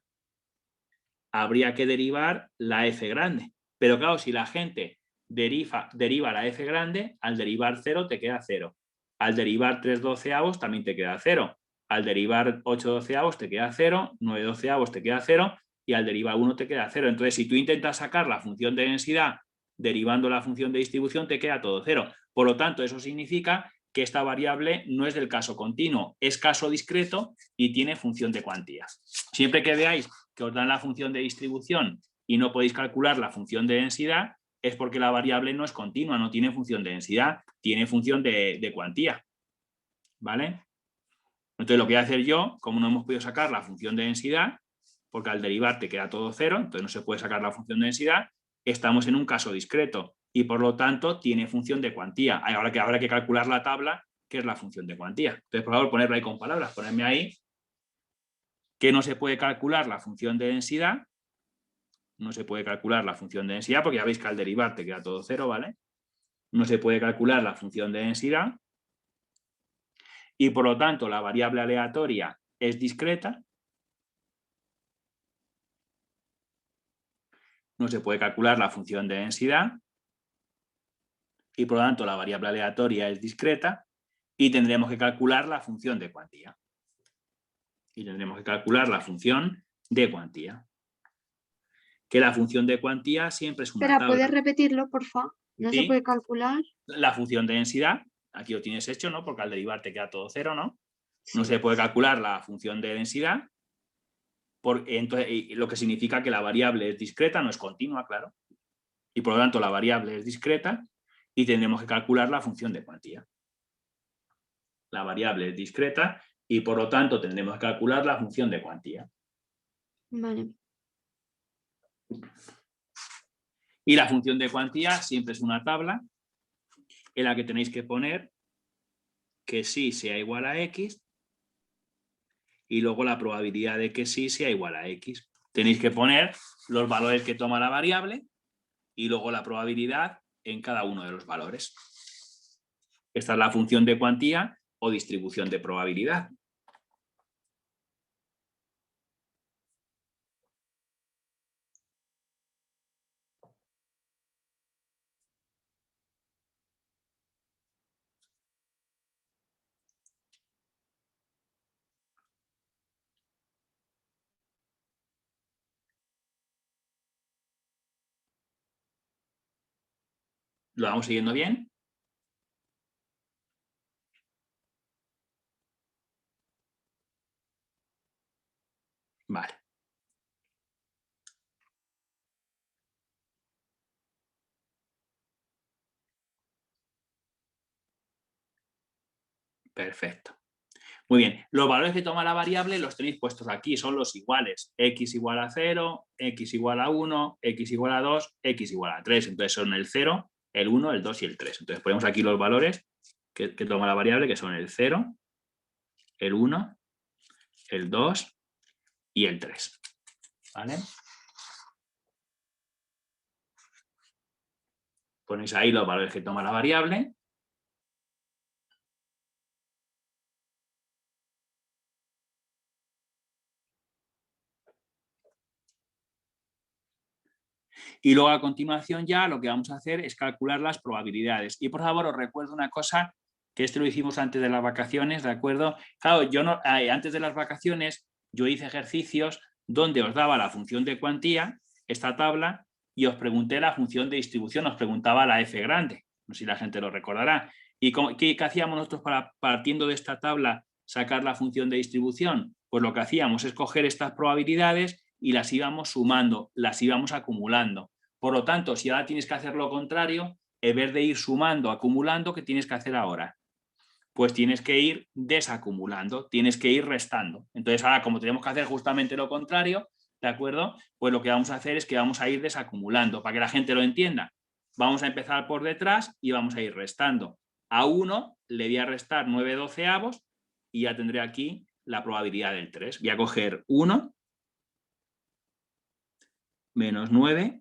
Speaker 1: habría que derivar la f grande. Pero claro, si la gente deriva la f grande, al derivar 0 te queda 0. Al derivar 3/12 también te queda 0. Al derivar 8/12 te queda 0, 9/12 te queda 0 y al derivar 1 te queda 0. Entonces, si tú intentas sacar la función de densidad derivando la función de distribución, te queda todo 0. Por lo tanto, eso significa que esta variable no es del caso continuo, es caso discreto y tiene función de cuantía. Siempre que veáis que os dan la función de distribución y no podéis calcular la función de densidad, es porque la variable no es continua, no tiene función de densidad, tiene función de cuantía. ¿Vale? Entonces lo que voy a hacer yo, como no hemos podido sacar la función de densidad, porque al derivar te queda todo 0, entonces no se puede sacar la función de densidad, estamos en un caso discreto y por lo tanto tiene función de cuantía. Ahora que habrá que calcular la tabla, que es la función de cuantía. Entonces, por favor, ponerla ahí con palabras, ponerme ahí que no se puede calcular la función de densidad. No se puede calcular la función de densidad porque ya veis que al derivar te queda todo 0, ¿vale? No se puede calcular la función de densidad y por lo tanto la variable aleatoria es discreta. No se puede calcular la función de densidad y por lo tanto la variable aleatoria es discreta y tendremos que calcular la función de cuantía. Y tendremos que calcular la función de cuantía. Que la función de cuantía siempre es una
Speaker 2: Espera,
Speaker 1: tabla.
Speaker 2: ¿puedes repetirlo, por favor? ¿No
Speaker 1: ¿Sí?
Speaker 2: se puede calcular?
Speaker 1: La función de densidad, aquí lo tienes hecho, ¿no? Porque al derivar te queda todo 0, ¿no?
Speaker 2: Sí.
Speaker 1: No se puede calcular la función de densidad, entonces, lo que significa que la variable es discreta, no es continua, claro. Y por lo tanto la variable es discreta y tendremos que calcular la función de cuantía. La variable es discreta y por lo tanto tendremos que calcular la función de cuantía.
Speaker 2: Vale.
Speaker 1: Y la función de cuantía siempre es una tabla en la que tenéis que poner que sí sea igual a x y luego la probabilidad de que sí sea igual a x. Tenéis que poner los valores que toma la variable y luego la probabilidad en cada uno de los valores. Esta es la función de cuantía o distribución de probabilidad. ¿Lo vamos siguiendo bien? Vale. Perfecto. Muy bien, los valores que toma la variable los tenéis puestos aquí, son los iguales. X igual a 0, X igual a 1, X igual a 2, X igual a 3. Entonces son el 0, el 1, el 2 y el 3. Entonces ponemos aquí los valores que toma la variable, que son el 0, el 1, el 2 y el 3. ¿Vale? Ponéis ahí los valores que toma la variable. Y luego a continuación ya lo que vamos a hacer es calcular las probabilidades. Y por favor os recuerdo una cosa, que esto lo hicimos antes de las vacaciones, ¿de acuerdo? Claro, yo no, antes de las vacaciones yo hice ejercicios donde os daba la función de cuantía, esta tabla, y os pregunté la función de distribución, os preguntaba la f grande. No sé si la gente lo recordará. ¿Y qué hacíamos nosotros para, partiendo de esta tabla, sacar la función de distribución? Pues lo que hacíamos es coger estas probabilidades y las íbamos sumando, las íbamos acumulando. Por lo tanto, si ahora tienes que hacer lo contrario, en vez de ir sumando, acumulando, ¿qué tienes que hacer ahora? Pues tienes que ir desacumulando, tienes que ir restando. Entonces ahora, como tenemos que hacer justamente lo contrario, ¿de acuerdo? Pues lo que vamos a hacer es que vamos a ir desacumulando, para que la gente lo entienda. Vamos a empezar por detrás y vamos a ir restando. A 1 le voy a restar 9/12 y ya tendré aquí la probabilidad del 3. Voy a coger 1 menos 9/12.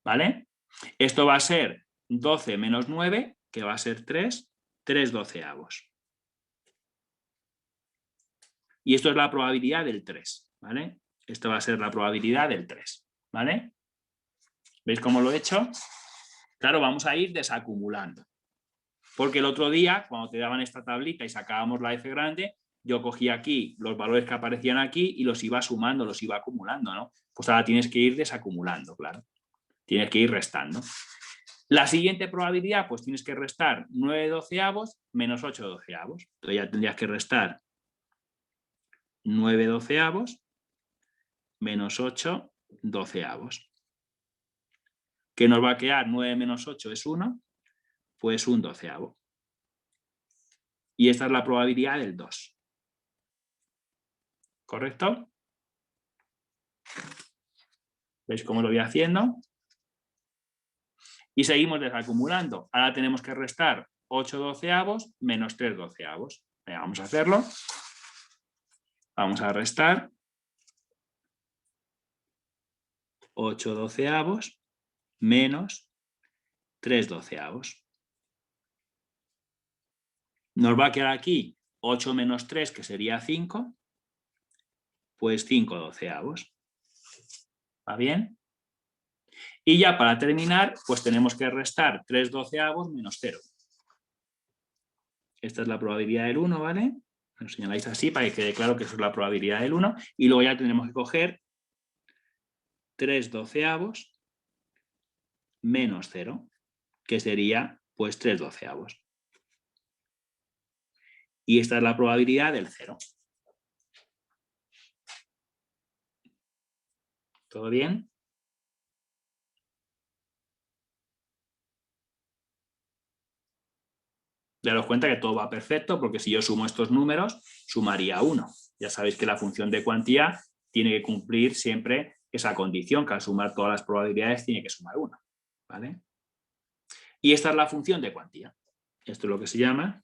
Speaker 1: ¿Vale? Esto va a ser 12 menos 9, que va a ser 3, 3/12. Y esto es la probabilidad del 3, ¿vale? Esto va a ser la probabilidad del 3, ¿vale? ¿Veis cómo lo he hecho? Claro, vamos a ir desacumulando. Porque el otro día, cuando te daban esta tablita y sacábamos la f grande, yo cogía aquí los valores que aparecían aquí y los iba sumando, los iba acumulando, ¿no? Pues ahora tienes que ir desacumulando, claro. Tienes que ir restando. La siguiente probabilidad, pues tienes que restar 9/12 menos 8/12. Entonces ya tendrías que restar 9/12 menos 8/12. ¿Qué nos va a quedar? 9 menos 8 es 1, pues 1/12. Y esta es la probabilidad del 2. ¿Correcto? ¿Veis cómo lo voy haciendo? Y seguimos desacumulando. Ahora tenemos que restar 8/12 menos 3/12. Vamos a hacerlo. Vamos a restar 8/12 menos 3/12. Nos va a quedar aquí 8 menos 3, que sería 5, pues 5/12. ¿Va bien? Y ya para terminar, pues tenemos que restar 3/12 menos 0. Esta es la probabilidad del 1, ¿vale? Lo señaláis así para que quede claro que eso es la probabilidad del 1. Y luego ya tenemos que coger 3/12 menos 0, que sería pues 3/12. Y esta es la probabilidad del 0. ¿Todo bien? Daros cuenta que todo va perfecto, porque si yo sumo estos números, sumaría 1. Ya sabéis que la función de cuantía tiene que cumplir siempre esa condición, que al sumar todas las probabilidades tiene que sumar 1. ¿Vale? Y esta es la función de cuantía. Esto es lo que se llama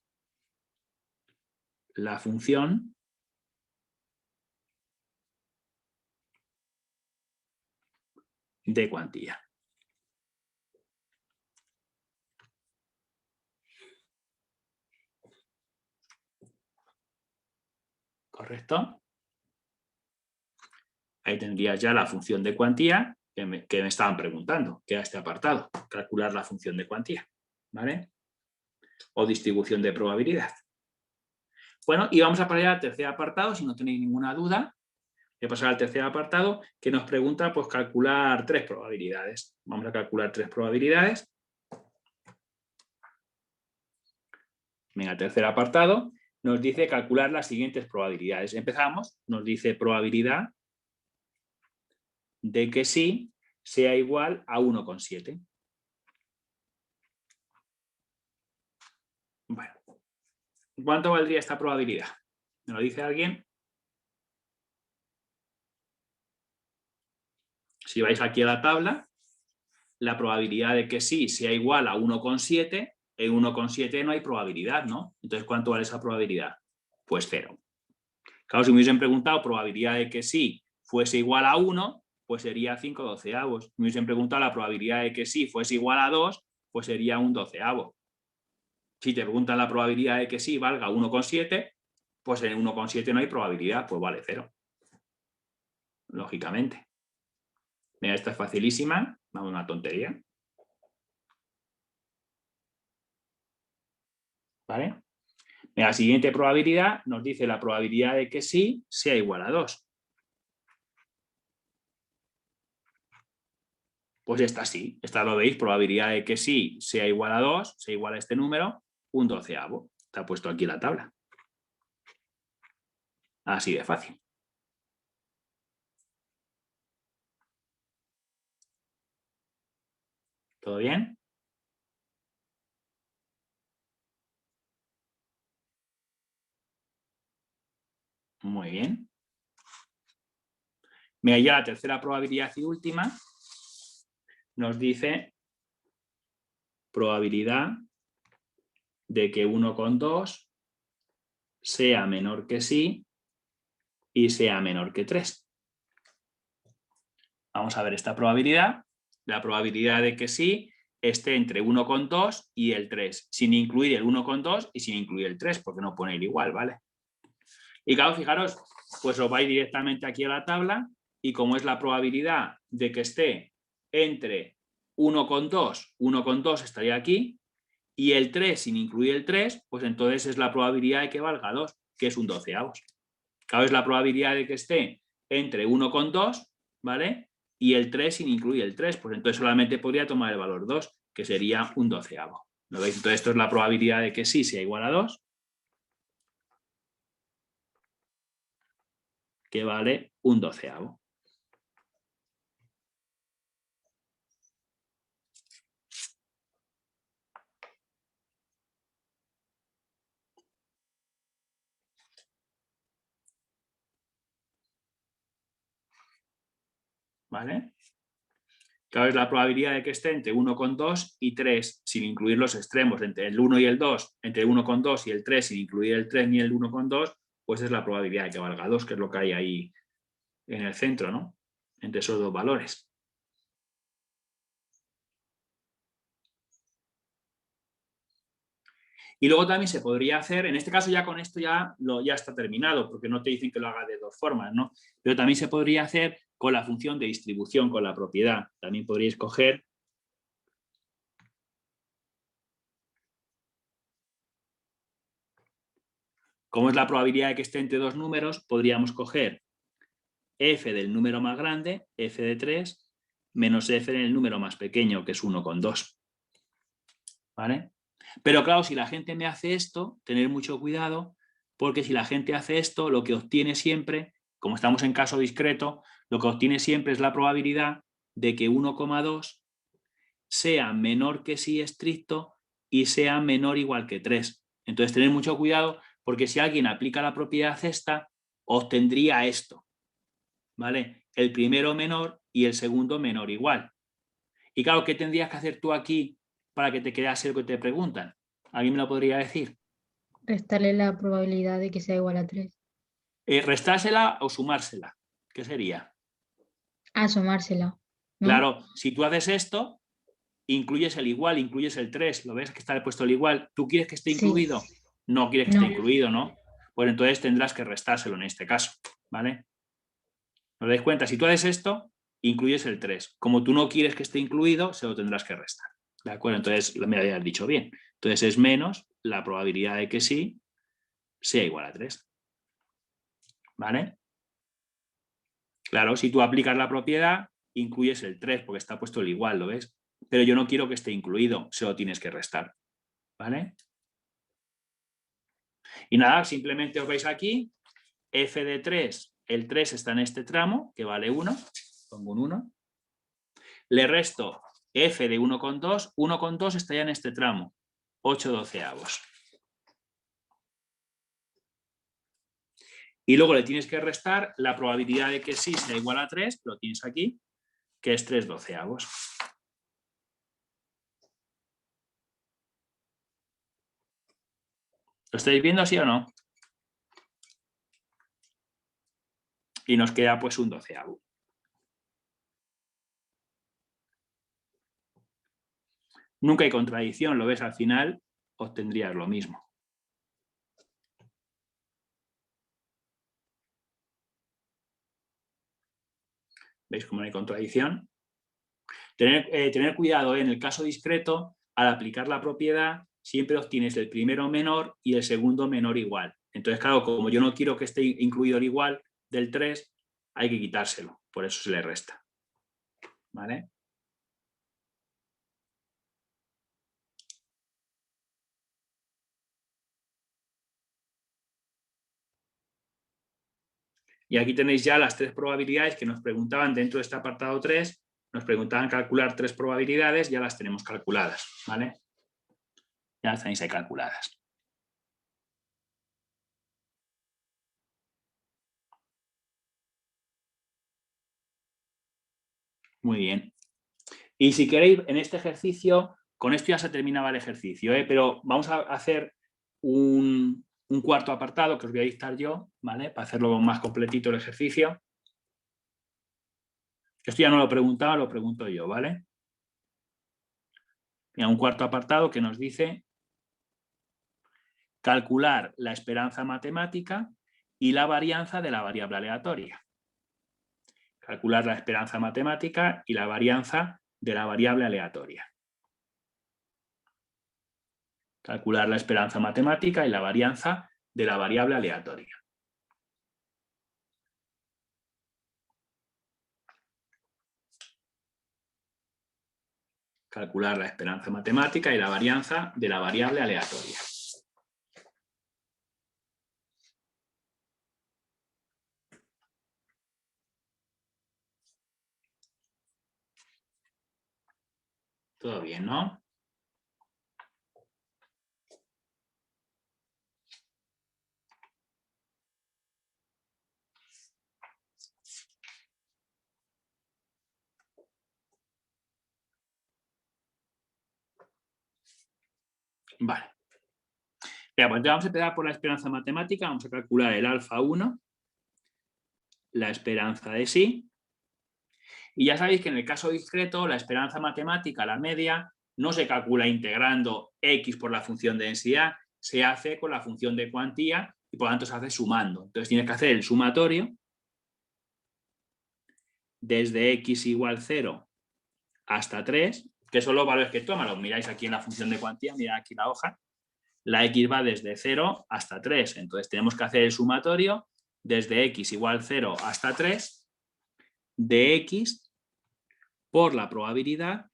Speaker 1: la función de cuantía. ¿Correcto? Ahí tendrías ya la función de cuantía que me estaban preguntando, que era este apartado, calcular la función de cuantía, ¿vale? O distribución de probabilidad. Bueno, y vamos a pasar al tercer apartado, si no tenéis ninguna duda. Voy a pasar al tercer apartado, que nos pregunta, pues, calcular 3 probabilidades. Vamos a calcular 3 probabilidades. Venga, tercer apartado, nos dice calcular las siguientes probabilidades. Empezamos, nos dice probabilidad de que sí sea igual a 1,7. Bueno, ¿cuánto valdría esta probabilidad? ¿Me lo dice alguien? Si vais aquí a la tabla, la probabilidad de que sí sea igual a 1,7, en 1,7 no hay probabilidad, ¿no? Entonces, ¿cuánto vale esa probabilidad? Pues 0. Claro, si me hubiesen preguntado probabilidad de que sí fuese igual a 1, pues sería 5/12. Si me hubiesen preguntado la probabilidad de que sí fuese igual a 2, pues sería 1/12. Si te preguntan la probabilidad de que sí valga 1,7, pues en 1,7 no hay probabilidad, pues vale 0. Lógicamente. Mira, esta es facilísima, vamos, una tontería. ¿Vale? La siguiente probabilidad nos dice la probabilidad de que sí sea igual a 2. Pues esta sí, esta lo veis, probabilidad de que sí sea igual a 2, sea igual a este número, 1/12. Está puesto aquí en la tabla. Así de fácil. ¿Todo bien? Muy bien. Mira, ya la tercera probabilidad y última nos dice probabilidad de que 1,2 sea menor que sí y sea menor que 3. Vamos a ver esta probabilidad. La probabilidad de que sí esté entre 1,2 y el 3, sin incluir el 1,2 y sin incluir el 3, porque no pone el igual, ¿vale? Y claro, fijaros, pues os vais directamente aquí a la tabla y como es la probabilidad de que esté entre 1,2 estaría aquí, y el 3 sin incluir el 3, pues entonces es la probabilidad de que valga 2, que es 1/12. Claro, es la probabilidad de que esté entre 1,2, ¿vale? Y el 3 sin incluir el 3, pues entonces solamente podría tomar el valor 2, que sería 1/12. ¿Lo veis? Entonces esto es la probabilidad de que sí sea igual a 2, que vale 1/12. ¿Vale? Claro, es la probabilidad de que esté entre 1,2 y 3, sin incluir los extremos, entre el 1 y el 2, entre 1,2 y el 3, sin incluir el 3 ni el 1,2, pues es la probabilidad de que valga 2, que es lo que hay ahí en el centro, ¿no? Entre esos dos valores. Y luego también se podría hacer, en este caso ya con esto ya está terminado, porque no te dicen que lo haga de dos formas, ¿no? Pero también se podría hacer con la función de distribución, con la propiedad. También podríais coger como es la probabilidad de que esté entre dos números, podríamos coger f del número más grande, f de 3, menos f del número más pequeño, que es 1,2. ¿Vale? Pero claro, si la gente me hace esto, tener mucho cuidado, porque si la gente hace esto, lo que obtiene siempre, como estamos en caso discreto, lo que obtiene siempre es la probabilidad de que 1,2 sea menor que sí estricto y sea menor o igual que 3. Entonces, tener mucho cuidado, porque si alguien aplica la propiedad esta, obtendría esto, ¿vale? El primero menor y el segundo menor igual. Y claro, ¿qué tendrías que hacer tú aquí para que te quedase lo que te preguntan? ¿Alguien me lo podría decir?
Speaker 4: Restarle la probabilidad de que sea igual a 3.
Speaker 1: ¿Restársela o sumársela? ¿Qué sería?
Speaker 4: Asomársela. ¿no?
Speaker 1: Claro, si tú haces esto, incluyes el igual, incluyes el 3, ¿lo ves que está puesto el igual? ¿Tú quieres que esté
Speaker 4: Sí.
Speaker 1: incluido? No quieres que
Speaker 4: No.
Speaker 1: esté incluido, ¿no? Pues entonces tendrás que restárselo en este caso, ¿vale? ¿Os dais cuenta? Si tú haces esto, incluyes el 3. Como tú no quieres que esté incluido, se lo tendrás que restar. ¿De acuerdo? Entonces, me lo habías dicho bien. Entonces es menos la probabilidad de que sí sea igual a 3. ¿Vale? Claro, si tú aplicas la propiedad, incluyes el 3 porque está puesto el igual, ¿lo ves? Pero yo no quiero que esté incluido, se lo tienes que restar. ¿Vale? Y nada, simplemente os veis aquí, f de 3, el 3 está en este tramo, que vale 1, pongo un 1. Le resto f de 1,2, 1,2 está ya en este tramo, 8/12. Y luego le tienes que restar la probabilidad de que sí sea igual a 3, lo tienes aquí, que es 3/12. ¿Lo estáis viendo así o no? Y nos queda pues un 12. Nunca hay contradicción, lo ves, al final obtendrías lo mismo. ¿Veis cómo no hay contradicción? Tener cuidado, en el caso discreto, al aplicar la propiedad, siempre obtienes el primero menor y el segundo menor igual. Entonces, claro, como yo no quiero que esté incluido el igual del 3, hay que quitárselo, por eso se le resta. ¿Vale? Y aquí tenéis ya las 3 probabilidades que nos preguntaban dentro de este apartado 3. Nos preguntaban calcular 3 probabilidades, ya las tenemos calculadas. ¿Vale? Ya las tenéis ahí calculadas. Muy bien. Y si queréis, en este ejercicio, con esto ya se terminaba el ejercicio, pero vamos a hacer un cuarto apartado que os voy a dictar yo, ¿vale? Para hacerlo más completito el ejercicio. Esto ya no lo preguntaba, lo pregunto yo, ¿vale? Mira, un cuarto apartado que nos dice calcular la esperanza matemática y la varianza de la variable aleatoria. Calcular la esperanza matemática y la varianza de la variable aleatoria. Calcular la esperanza matemática y la varianza de la variable aleatoria. Calcular la esperanza matemática y la varianza de la variable aleatoria. Todo bien, ¿no? Vale. Bien, pues vamos a empezar por la esperanza matemática. Vamos a calcular el alfa 1, la esperanza de sí. Y ya sabéis que en el caso discreto, la esperanza matemática, la media, no se calcula integrando x por la función de densidad, se hace con la función de cuantía y por lo tanto se hace sumando. Entonces tienes que hacer el sumatorio desde x igual 0 hasta 3, que son los valores que toma. Los miráis aquí en la función de cuantía, mirad aquí la hoja. La x va desde 0 hasta 3. Entonces tenemos que hacer el sumatorio desde x igual 0 hasta 3 de x por la probabilidad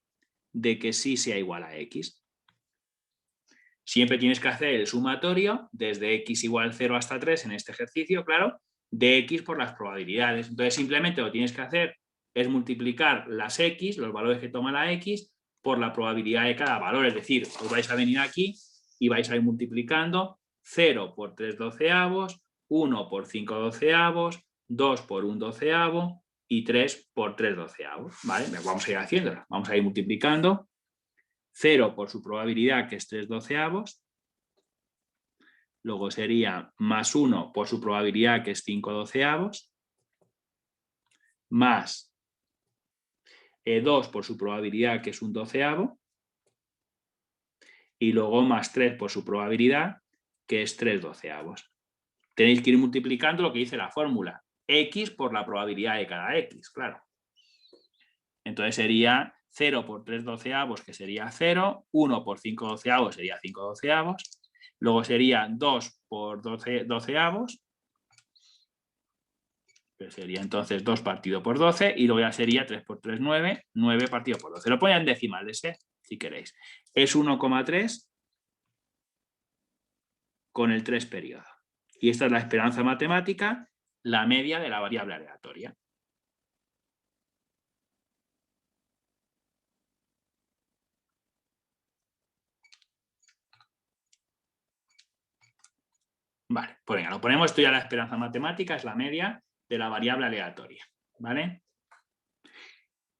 Speaker 1: de que sí sea igual a x. Siempre tienes que hacer el sumatorio desde x igual 0 hasta 3 en este ejercicio, claro, de x por las probabilidades. Entonces simplemente lo que tienes que hacer es multiplicar las x, los valores que toma la x, por la probabilidad de cada valor. Es decir, os vais a venir aquí y vais a ir multiplicando 0 por 3/12, 1 por 5/12, 2 por 1/12 y 3 por 3/12. ¿Vale? Vamos a ir haciéndolo. Vamos a ir multiplicando 0 por su probabilidad, que es 3/12. Luego sería más 1 por su probabilidad, que es 5/12. Más 2 por su probabilidad, que es un doceavo, y luego más 3 por su probabilidad, que es 3 doceavos. Tenéis que ir multiplicando lo que dice la fórmula, x por la probabilidad de cada x, claro. Entonces sería 0 por 3 doceavos, que sería 0, 1 por 5 doceavos sería 5 doceavos, luego sería 2 por 12 doceavos, que sería entonces 2 partido por 12, y luego ya sería 3 por 3, 9, 9 partido por 12. Lo ponía en decimales, si queréis. Es 1,3 con el 3 periodo. Y esta es la esperanza matemática, la media de la variable aleatoria. Vale, pues venga, lo ponemos. Esto ya la esperanza matemática es la media de la variable aleatoria. ¿Vale?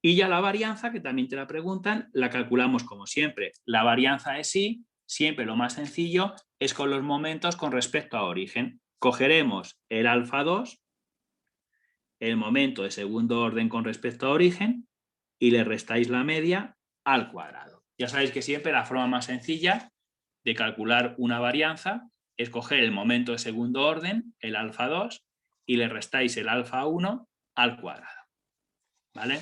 Speaker 1: Y ya la varianza, que también te la preguntan, la calculamos como siempre. La varianza de sí, siempre lo más sencillo, es con los momentos con respecto a origen. Cogeremos el alfa 2, el momento de segundo orden con respecto a origen, y le restáis la media al cuadrado. Ya sabéis que siempre la forma más sencilla de calcular una varianza es coger el momento de segundo orden, el alfa 2, y le restáis el alfa 1 al cuadrado. ¿Vale?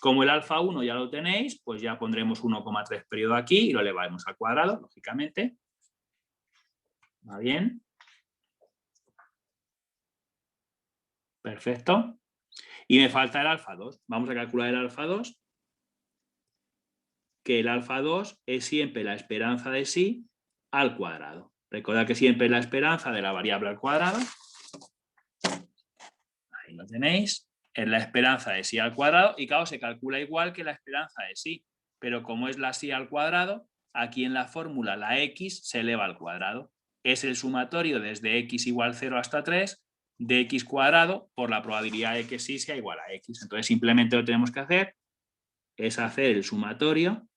Speaker 1: Como el alfa 1 ya lo tenéis, pues ya pondremos 1,3 periodo aquí y lo elevaremos al cuadrado, lógicamente. ¿Va bien? Perfecto. Y me falta el alfa 2. Vamos a calcular el alfa 2. Que el alfa 2 es siempre la esperanza de sí al cuadrado. Recordad que siempre es la esperanza de la variable al cuadrado. Ahí lo tenéis. Es la esperanza de sí al cuadrado y claro, se calcula igual que la esperanza de sí. Pero como es la sí al cuadrado, aquí en la fórmula la x se eleva al cuadrado. Es el sumatorio desde x igual 0 hasta 3 de x cuadrado por la probabilidad de que sí sea igual a x. Entonces simplemente lo que tenemos que hacer es hacer el sumatorio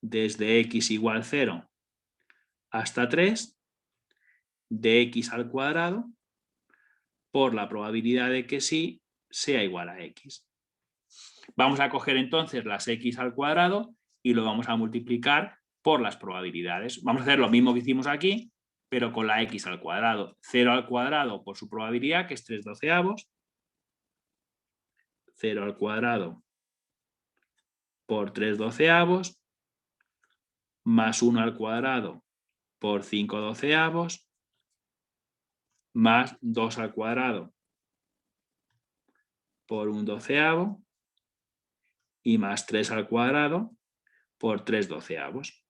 Speaker 1: desde x igual 0 hasta 3 de x al cuadrado por la probabilidad de que sí sea igual a x. Vamos a coger entonces las x al cuadrado y lo vamos a multiplicar por las probabilidades. Vamos a hacer lo mismo que hicimos aquí, pero con la x al cuadrado. 0 al cuadrado por su probabilidad, que es 3 doceavos. 0 al cuadrado por 3 doceavos. Más 1 al cuadrado por 5 doceavos. Más 2 al cuadrado por 1 doceavo. Y más 3 al cuadrado por 3 doceavos.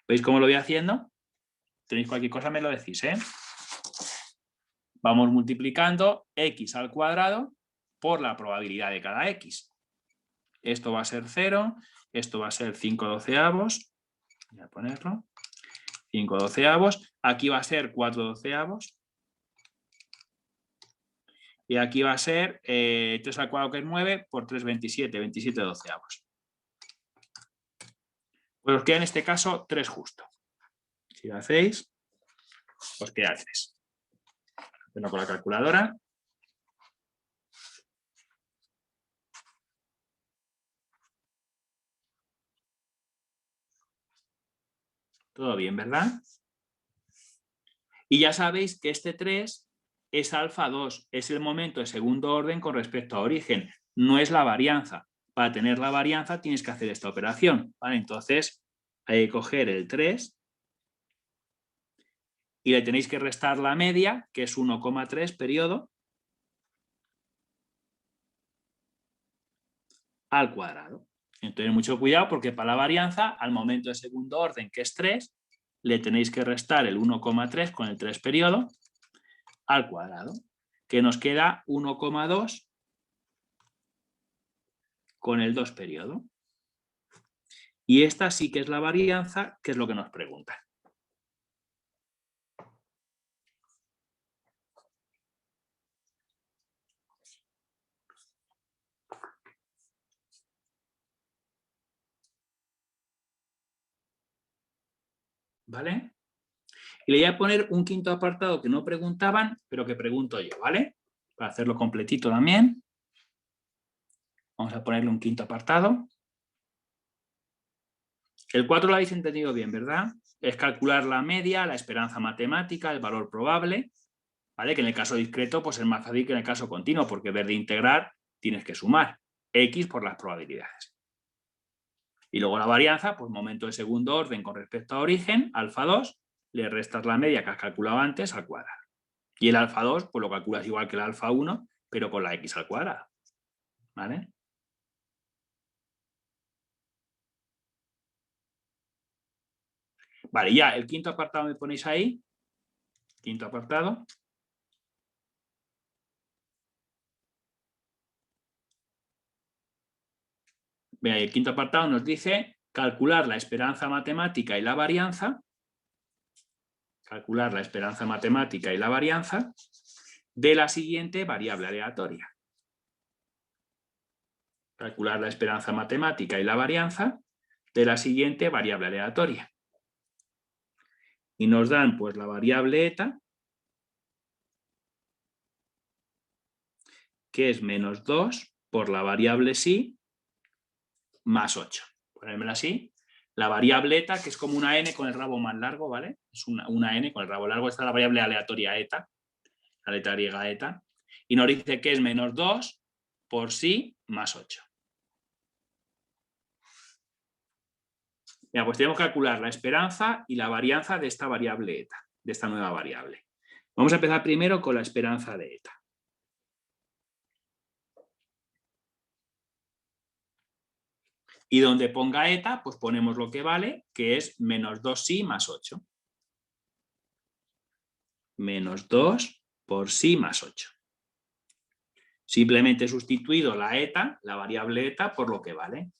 Speaker 1: ¿Veis cómo lo voy haciendo? Tenéis cualquier cosa, me lo decís, ¿eh? Vamos multiplicando x al cuadrado por la probabilidad de cada x. Esto va a ser 0, esto va a ser 5 doceavos. Voy a ponerlo. 5 doceavos. Aquí va a ser 4 doceavos. Y aquí va a ser 3 al cuadrado, que es 9, por 3, 27, 27 doceavos. Pues os queda en este caso 3 justo. Si lo hacéis, os queda 3. Hacerlo con la calculadora. Todo bien, ¿verdad? Y ya sabéis que este 3 es alfa 2, es el momento de segundo orden con respecto a origen, no es la varianza. Para tener la varianza tienes que hacer esta operación, ¿vale? Entonces hay que coger el 3 y le tenéis que restar la media, que es 1,3 periodo, al cuadrado. Entonces mucho cuidado porque para la varianza, al momento de segundo orden, que es 3, le tenéis que restar el 1,3 con el 3 periodo al cuadrado, que nos queda 1,2 con el 2 periodo. Y esta sí que es la varianza, que es lo que nos preguntan. ¿Vale? Y le voy a poner un quinto apartado que no preguntaban, pero que pregunto yo, ¿vale? Para hacerlo completito también. Vamos a ponerle un quinto apartado. El 4 lo habéis entendido bien, ¿verdad? Es calcular la media, la esperanza matemática, el valor probable, ¿vale? Que en el caso discreto pues es más fácil que en el caso continuo, porque en vez de integrar tienes que sumar X por las probabilidades. Y luego la varianza, pues momento de segundo orden con respecto a origen, alfa 2, le restas la media que has calculado antes al cuadrado. Y el alfa 2, pues lo calculas igual que el alfa 1, pero con la X al cuadrado, ¿vale? Vale, ya, el quinto apartado me ponéis ahí. Quinto apartado. Vean, el quinto apartado nos dice calcular la esperanza matemática y la varianza. Calcular la esperanza matemática y la varianza de la siguiente variable aleatoria. Calcular la esperanza matemática y la varianza de la siguiente variable aleatoria. Y nos dan pues la variable eta, que es menos 2 por la variable psi más 8. Ponérmela así. La variable eta, que es como una n con el rabo más largo, ¿vale? Es una n con el rabo largo. Esta es la variable aleatoria eta, la letra griega eta. Y nos dice que es menos 2 por psi más 8. Ya, pues tenemos que calcular la esperanza y la varianza de esta variable eta, de esta nueva variable. Vamos a empezar primero con la esperanza de eta. Y donde ponga eta, pues ponemos lo que vale, que es menos 2 psi más 8. Menos 2 por psi más 8. Simplemente he sustituido la eta, la variable eta, por lo que vale.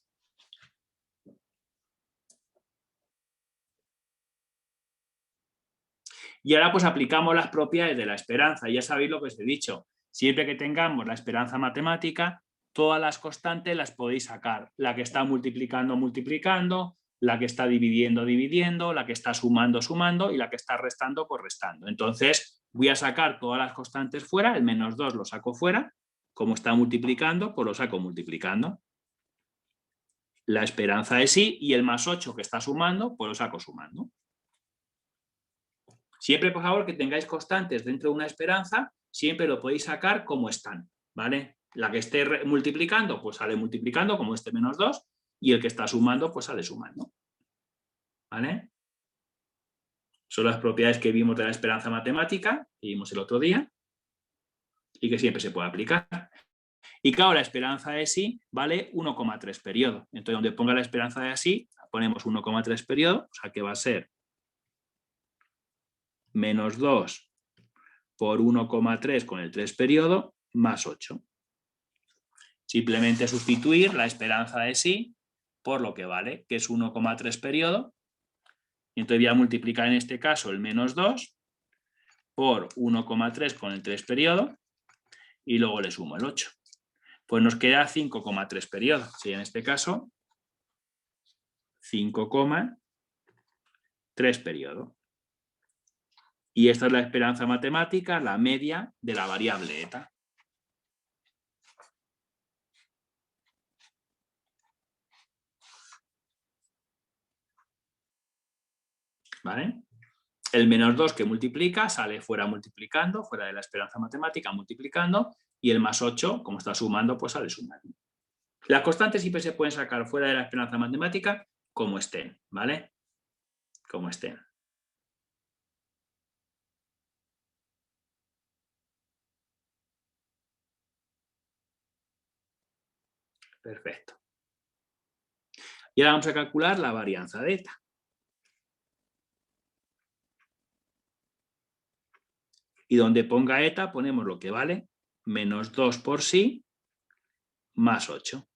Speaker 1: Y ahora pues aplicamos las propiedades de la esperanza. Ya sabéis lo que os he dicho. Siempre que tengamos la esperanza matemática, todas las constantes las podéis sacar. La que está multiplicando, multiplicando, la que está dividiendo, dividiendo, la que está sumando, sumando y la que está restando, pues restando. Entonces voy a sacar todas las constantes fuera, el menos 2 lo saco fuera, como está multiplicando, pues lo saco multiplicando. La esperanza es sí y el más 8 que está sumando, pues lo saco sumando. Siempre, por favor, que tengáis constantes dentro de una esperanza, siempre lo podéis sacar como están, ¿vale? La que esté multiplicando, pues sale multiplicando, como este menos 2, y el que está sumando, pues sale sumando, ¿vale? Son las propiedades que vimos de la esperanza matemática, que vimos el otro día, y que siempre se puede aplicar. Y claro, la esperanza de sí vale 1,3 periodo. Entonces, donde ponga la esperanza de sí, ponemos 1,3 periodo, o sea que va a ser menos 2 por 1,3 con el 3 periodo más 8. Simplemente sustituir la esperanza de sí por lo que vale, que es 1,3 periodo. Y entonces voy a multiplicar en este caso el menos 2 por 1,3 con el 3 periodo y luego le sumo el 8. Pues nos queda 5,3 periodos. Sería en este caso 5,3 periodo. Y esta es la esperanza matemática, la media de la variable eta. ¿Vale? El menos 2 que multiplica sale fuera multiplicando, fuera de la esperanza matemática multiplicando, y el más 8, como está sumando, pues sale sumando. Las constantes siempre se pueden sacar fuera de la esperanza matemática como estén, ¿vale? Como estén. Perfecto. Y ahora vamos a calcular la varianza de eta. Y donde ponga eta ponemos lo que vale, menos 2 por sí, más 8.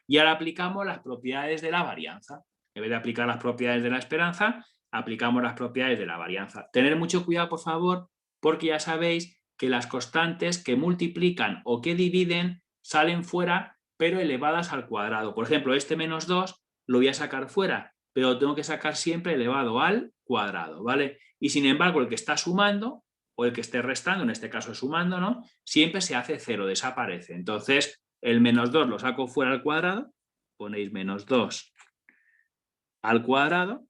Speaker 1: Y ahora aplicamos las propiedades de la varianza. En vez de aplicar las propiedades de la esperanza, aplicamos las propiedades de la varianza. Tener mucho cuidado, por favor, porque ya sabéis que las constantes que multiplican o que dividen salen fuera, pero elevadas al cuadrado. Por ejemplo, este menos 2 lo voy a sacar fuera, pero lo tengo que sacar siempre elevado al cuadrado, ¿vale? Y sin embargo, el que está sumando o el que esté restando, en este caso es sumando, ¿no? Siempre se hace 0, desaparece. Entonces, El menos 2 lo saco fuera al cuadrado, ponéis menos 2 al cuadrado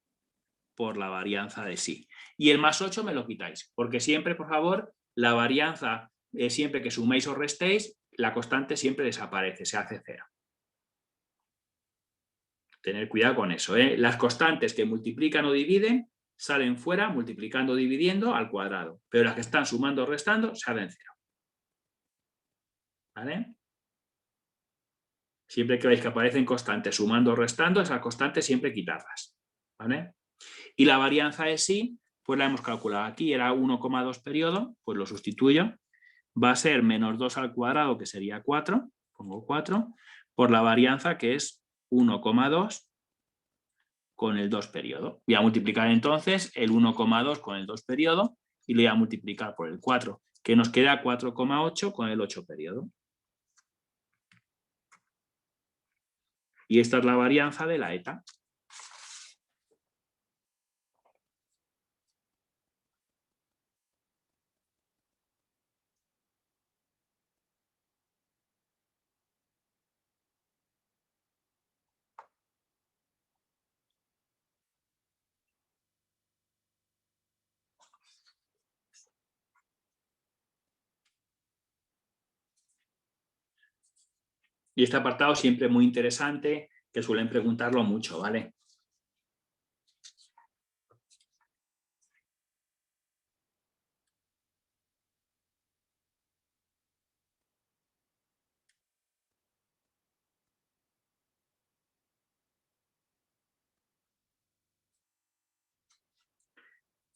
Speaker 1: por la varianza de sí. Y el más 8 me lo quitáis, porque siempre, por favor, la varianza, siempre que suméis o restéis, la constante siempre desaparece, se hace 0. Tener cuidado con eso, ¿eh? Las constantes que multiplican o dividen salen fuera multiplicando o dividiendo al cuadrado, pero las que están sumando o restando se hacen 0. ¿Vale? Siempre que veis que aparecen constantes sumando o restando, esas constantes siempre quitarlas. ¿Vale? Y la varianza de sí, pues la hemos calculado aquí, era 1,2 periodo, pues lo sustituyo. Va a ser menos 2 al cuadrado, que sería 4, pongo 4, por la varianza que es 1,2 con el 2 periodo. Voy a multiplicar entonces el 1,2 con el 2 periodo y lo voy a multiplicar por el 4, que nos queda 4,8 con el 8 periodo. Y esta es la varianza de la eta. Y este apartado siempre muy interesante, que suelen preguntarlo mucho, ¿vale?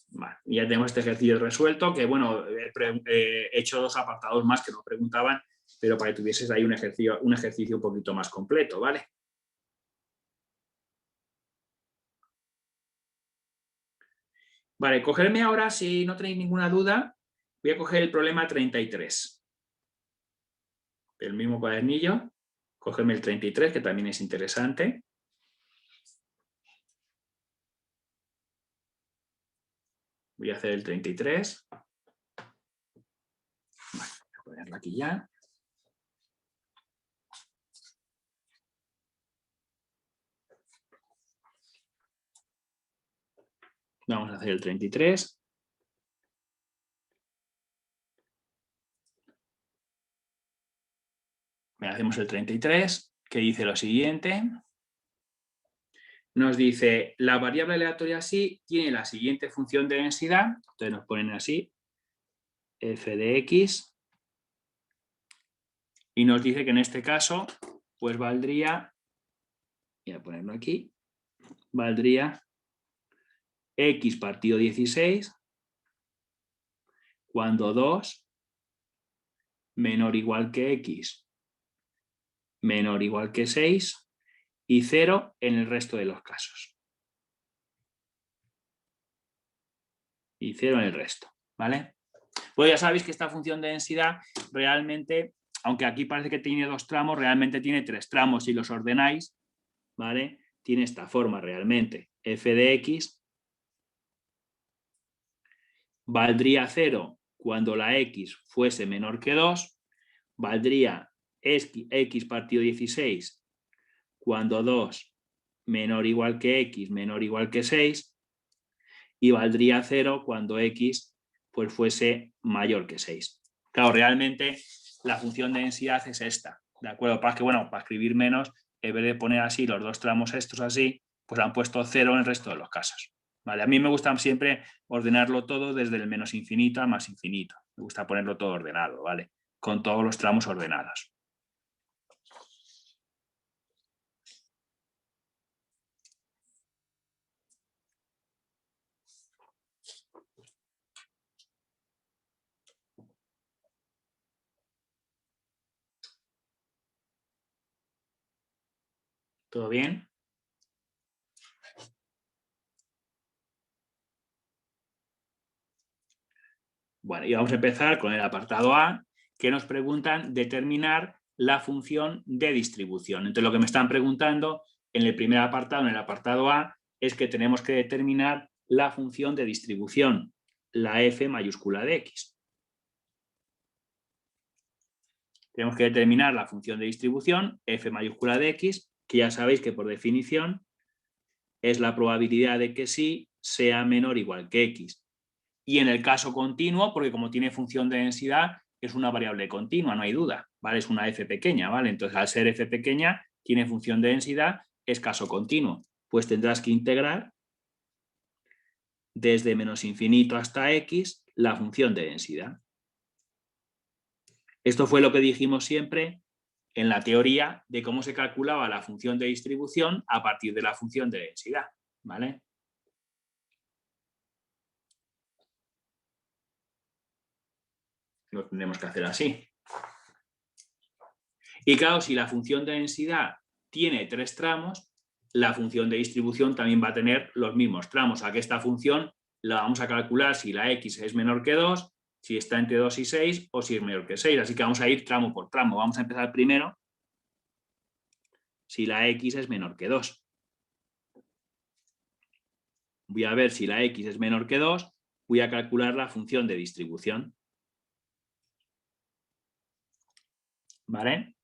Speaker 1: Vale, ya tenemos este ejercicio resuelto, que bueno, he hecho 2 apartados más que no preguntaban, pero para que tuvieses ahí un ejercicio un poquito más completo, ¿vale? Vale, cogerme ahora, si no tenéis ninguna duda, voy a coger el problema 33. El mismo cuadernillo, cogerme el 33, que también es interesante. Voy a hacer el 33. Vale, voy a ponerlo aquí ya. Vamos a hacer el 33. Hacemos el 33, que dice lo siguiente. Nos dice, la variable aleatoria sí tiene la siguiente función de densidad. Entonces nos ponen así, f de x. Y nos dice que en este caso, pues valdría, voy a ponerlo aquí, valdría x partido 16 cuando 2 menor o igual que x menor o igual que 6 y 0 en el resto de los casos. Y 0 en el resto, ¿vale? Pues ya sabéis que esta función de densidad realmente, aunque aquí parece que tiene 2 tramos, realmente tiene 3 tramos. Si los ordenáis, ¿vale? Tiene esta forma realmente. F de x valdría 0 cuando la x fuese menor que 2, valdría x partido 16 cuando 2 menor o igual que x menor o igual que 6 y valdría 0 cuando x pues fuese mayor que 6. Claro, realmente la función de densidad es esta, ¿de acuerdo? Para que, bueno, para escribir menos, en vez de poner así los 2 tramos estos así, pues han puesto 0 en el resto de los casos. ¿Vale? A mí me gusta siempre ordenarlo todo desde el menos infinito al más infinito. Me gusta ponerlo todo ordenado, ¿vale? Con todos los tramos ordenados. ¿Todo bien? Bueno, y vamos a empezar con el apartado A, que nos preguntan determinar la función de distribución. Entonces, lo que me están preguntando en el primer apartado, en el apartado A, es que tenemos que determinar la función de distribución, la f mayúscula de x. tenemos que determinar la función de distribución, f mayúscula de x, que ya sabéis que por definición es la probabilidad de que sí sea menor o igual que x. Y en el caso continuo, porque como tiene función de densidad, es una variable continua, no hay duda, ¿vale? Es una f pequeña, ¿vale? Entonces, al ser f pequeña, tiene función de densidad, es caso continuo. Pues tendrás que integrar desde menos infinito hasta x la función de densidad. Esto fue lo que dijimos siempre en la teoría de cómo se calculaba la función de distribución a partir de la función de densidad, ¿vale? Lo tendremos que hacer así. Y claro, si la función de densidad tiene 3 tramos, la función de distribución también va a tener los mismos tramos. O sea que esta función la vamos a calcular si la x es menor que 2, si está entre 2 y 6 o si es menor que 6. Así que vamos a ir tramo por tramo. Vamos a empezar primero si la x es menor que 2. Voy a ver si la x es menor que 2, voy a calcular la función de distribución. ¿Vale?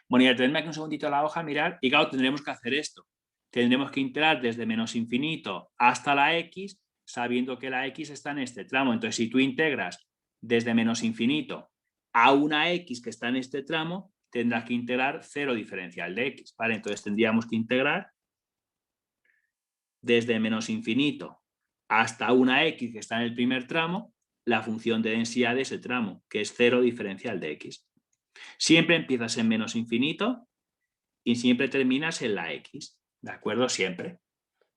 Speaker 1: Bueno, y atenderme aquí un segundito a la hoja, mirar, y claro, tendremos que hacer esto. Tendremos que integrar desde menos infinito hasta la x, sabiendo que la x está en este tramo. Entonces, si tú integras desde menos infinito a una x que está en este tramo, tendrás que integrar 0 diferencial de x, ¿vale? Entonces tendríamos que integrar desde menos infinito hasta una x que está en el primer tramo, la función de densidad de ese tramo, que es 0 diferencial de x. Siempre empiezas en menos infinito y siempre terminas en la x, ¿de acuerdo? Siempre,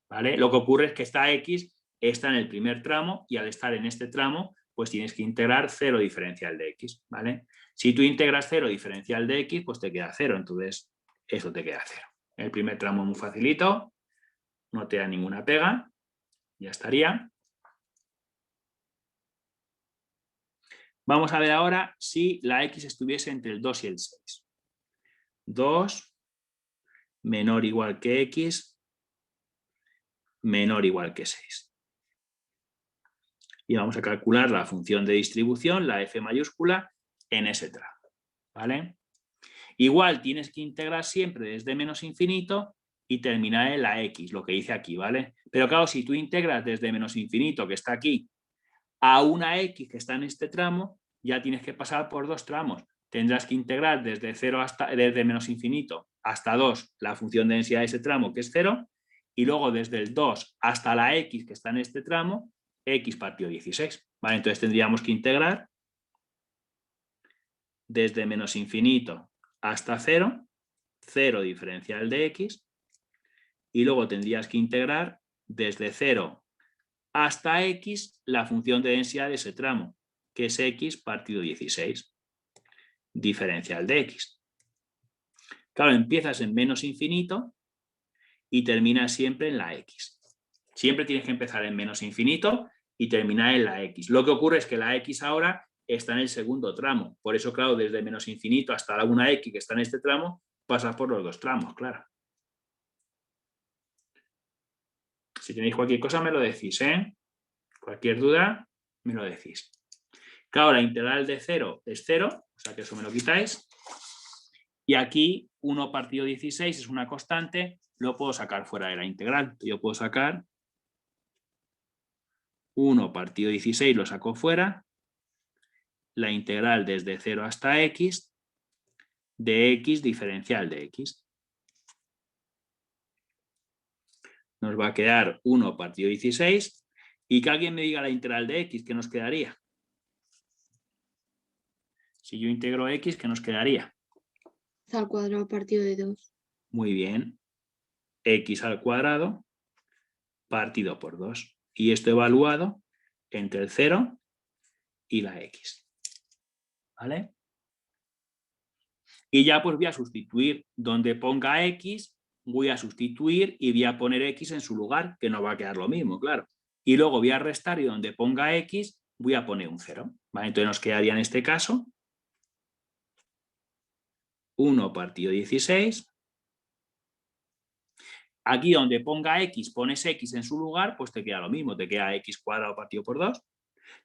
Speaker 1: ¿vale? Lo que ocurre es que esta x está en el primer tramo y al estar en este tramo, pues tienes que integrar 0 diferencial de x, ¿vale? Si tú integras 0 diferencial de x, pues te queda 0, entonces eso te queda 0. El primer tramo es muy facilito, no te da ninguna pega, ya estaría. Vamos a ver ahora si la x estuviese entre el 2 y el 6. 2 menor o igual que x menor o igual que 6. Y vamos a calcular la función de distribución, la f mayúscula, en ese tramo, ¿vale? Igual tienes que integrar siempre desde menos infinito y terminar en la x, lo que hice aquí, ¿vale? Pero claro, si tú integras desde menos infinito, que está aquí, a una x que está en este tramo, ya tienes que pasar por 2 tramos. Tendrás que integrar desde menos infinito hasta 2 la función de densidad de ese tramo, que es 0, y luego desde el 2 hasta la x que está en este tramo, x partido 16. ¿Vale? Entonces tendríamos que integrar desde menos infinito hasta 0, 0 diferencial de x, y luego tendrías que integrar desde 0 hasta x la función de densidad de ese tramo, que es x partido 16, diferencial de x. Claro, empiezas en menos infinito y terminas siempre en la x. Siempre tienes que empezar en menos infinito y terminar en la x. Lo que ocurre es que la x ahora está en el segundo tramo. Por eso, claro, desde menos infinito hasta la 1x que está en este tramo, pasas por los 2 tramos, claro. Si tenéis cualquier cosa me lo decís, ¿eh? Cualquier duda me lo decís. Claro, la integral de 0 es 0, o sea que eso me lo quitáis. Y aquí 1 partido 16 es una constante, lo puedo sacar fuera de la integral. Yo puedo sacar 1 partido 16, lo saco fuera. La integral desde 0 hasta x de x diferencial de x. Nos va a quedar 1 partido 16. Y que alguien me diga la integral de x, ¿qué nos quedaría? Si yo integro x, ¿qué nos quedaría?
Speaker 2: Al cuadrado partido de 2.
Speaker 1: Muy bien. X al cuadrado partido por 2. Y esto evaluado entre el 0 y la x. ¿Vale? Y ya pues voy a sustituir donde ponga x, voy a sustituir y voy a poner x en su lugar, que no va a quedar lo mismo, claro. Y luego voy a restar y donde ponga x voy a poner un 0. ¿Vale? Entonces nos quedaría en este caso 1 partido 16. Aquí donde ponga x, pones x en su lugar, pues te queda lo mismo, te queda x cuadrado partido por 2.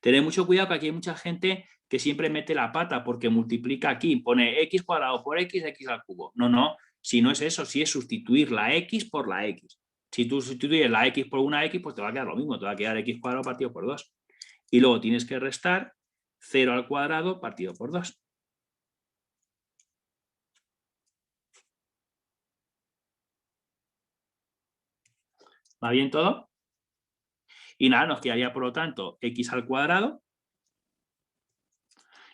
Speaker 1: Tened mucho cuidado que aquí hay mucha gente que siempre mete la pata porque multiplica aquí, pone x cuadrado por x, x al cubo. No, no, si no es eso, si es sustituir la x por la x. Si tú sustituyes la x por una x, pues te va a quedar lo mismo, te va a quedar x cuadrado partido por 2. Y luego tienes que restar 0 al cuadrado partido por 2. ¿Va bien todo? Y nada, nos quedaría por lo tanto x al cuadrado.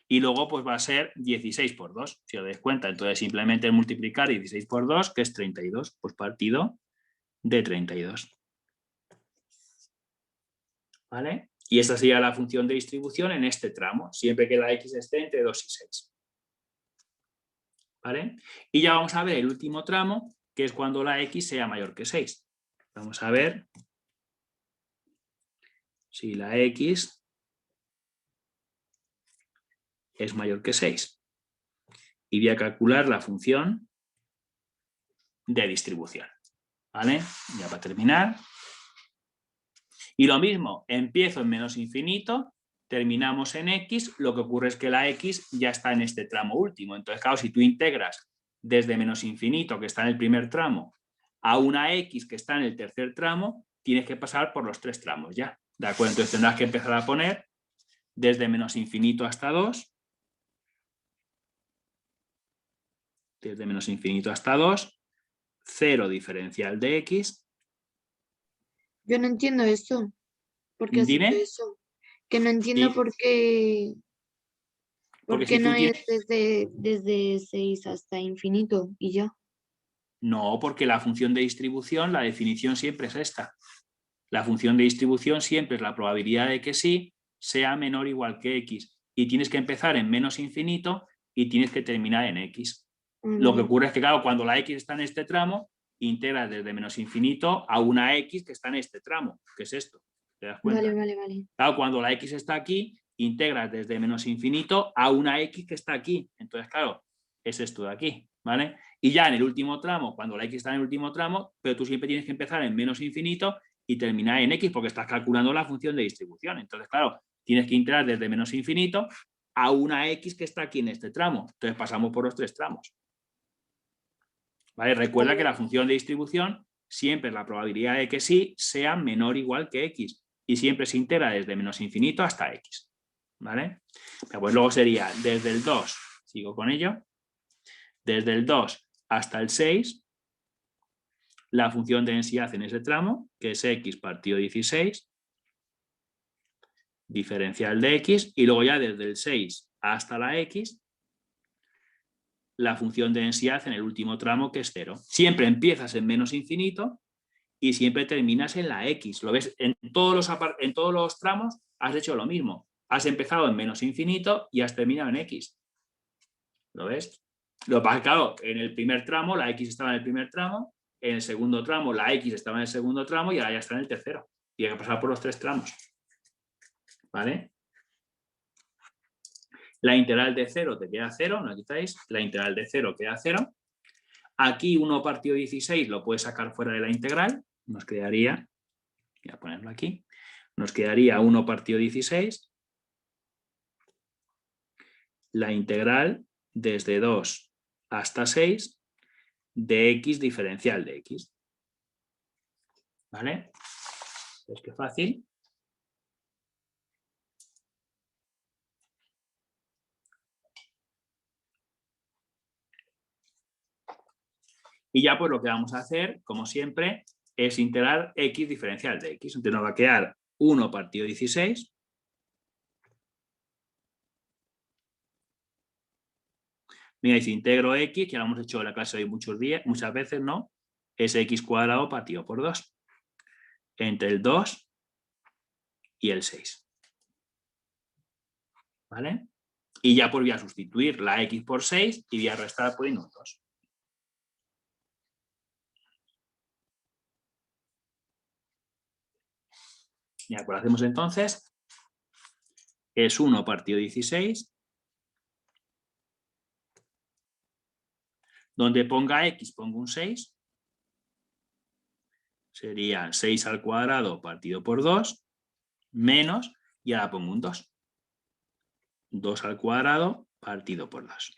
Speaker 1: Y luego pues va a ser 16 por 2, si os dais cuenta. Entonces simplemente multiplicar 16 por 2, que es 32, pues partido de 32. ¿Vale? Y esta sería la función de distribución en este tramo, siempre que la x esté entre 2 y 6. ¿Vale? Y ya vamos a ver el último tramo, que es cuando la x sea mayor que 6. Vamos a ver si la x es mayor que 6. Y voy a calcular la función de distribución. ¿Vale? Ya para terminar. Y lo mismo, empiezo en menos infinito, terminamos en x, lo que ocurre es que la x ya está en este tramo último. Entonces, claro, si tú integras desde menos infinito, que está en el primer tramo, a una x que está en el tercer tramo, tienes que pasar por los 3 tramos ya. ¿De acuerdo? Entonces tendrás que empezar a poner desde menos infinito hasta 2. Desde menos infinito hasta 2. 0 diferencial de x.
Speaker 2: Yo no entiendo eso. ¿Por qué has hecho
Speaker 1: Dime.
Speaker 2: eso? Que no entiendo
Speaker 1: Sí.
Speaker 2: por qué
Speaker 1: Porque si
Speaker 2: no
Speaker 1: tú tienes...
Speaker 2: es desde 6 hasta infinito y ya.
Speaker 1: No, porque la función de distribución, la definición siempre es esta. La función de distribución siempre es la probabilidad de que sí sea menor o igual que x. Y tienes que empezar en menos infinito y tienes que terminar en x. Lo que ocurre es que, claro, cuando la x está en este tramo, integras desde menos infinito a una x que está en este tramo, que es esto. ¿Te das cuenta?
Speaker 2: Vale.
Speaker 1: Claro, cuando la x está aquí, integras desde menos infinito a una x que está aquí. Entonces, claro, es esto de aquí, ¿vale? Y ya en el último tramo, cuando la x está en el último tramo, pero tú siempre tienes que empezar en menos infinito y terminar en x porque estás calculando la función de distribución. Entonces, claro, tienes que integrar desde menos infinito a una x que está aquí en este tramo. Entonces pasamos por los 3 tramos. ¿Vale? Recuerda que la función de distribución siempre es la probabilidad de que sí sea menor o igual que x y siempre se integra desde menos infinito hasta x. ¿Vale? Pues luego sería desde el 2, sigo con ello, desde el 2 hasta el 6, la función de densidad en ese tramo, que es x partido 16, diferencial de x, y luego ya desde el 6 hasta la x, la función de densidad en el último tramo, que es 0. Siempre empiezas en menos infinito y siempre terminas en la x. ¿Lo ves? En todos los tramos has hecho lo mismo. Has empezado en menos infinito y has terminado en x. ¿Lo ves? Lo que pasa es que, claro, en el primer tramo la x estaba en el primer tramo, en el segundo tramo la x estaba en el segundo tramo y ahora ya está en el tercero. Y hay que pasar por los 3 tramos. ¿Vale? La integral de 0 te queda 0, ¿no quitáis? La integral de 0 queda 0. Aquí 1 partido 16 lo puedes sacar fuera de la integral. Nos quedaría, voy a ponerlo aquí, nos quedaría 1 partido 16. La integral desde 2 hasta 6 de x diferencial de x. ¿Vale? ¿Es que fácil? Y ya pues lo que vamos a hacer, como siempre, es integrar x diferencial de x. Entonces nos va a quedar 1 partido 16. Mira, y si integro x, que lo hemos hecho en la clase de hoy muchas veces, ¿no? Es x cuadrado partido por 2. Entre el 2 y el 6. ¿Vale? Y ya pues voy a sustituir la x por 6 y voy a restar por 1, 2. Ya, pues lo hacemos entonces. Es 1 partido 16. Donde ponga x pongo un 6. Sería 6 al cuadrado partido por 2. Menos. y ahora pongo un 2. 2 al cuadrado partido por 2.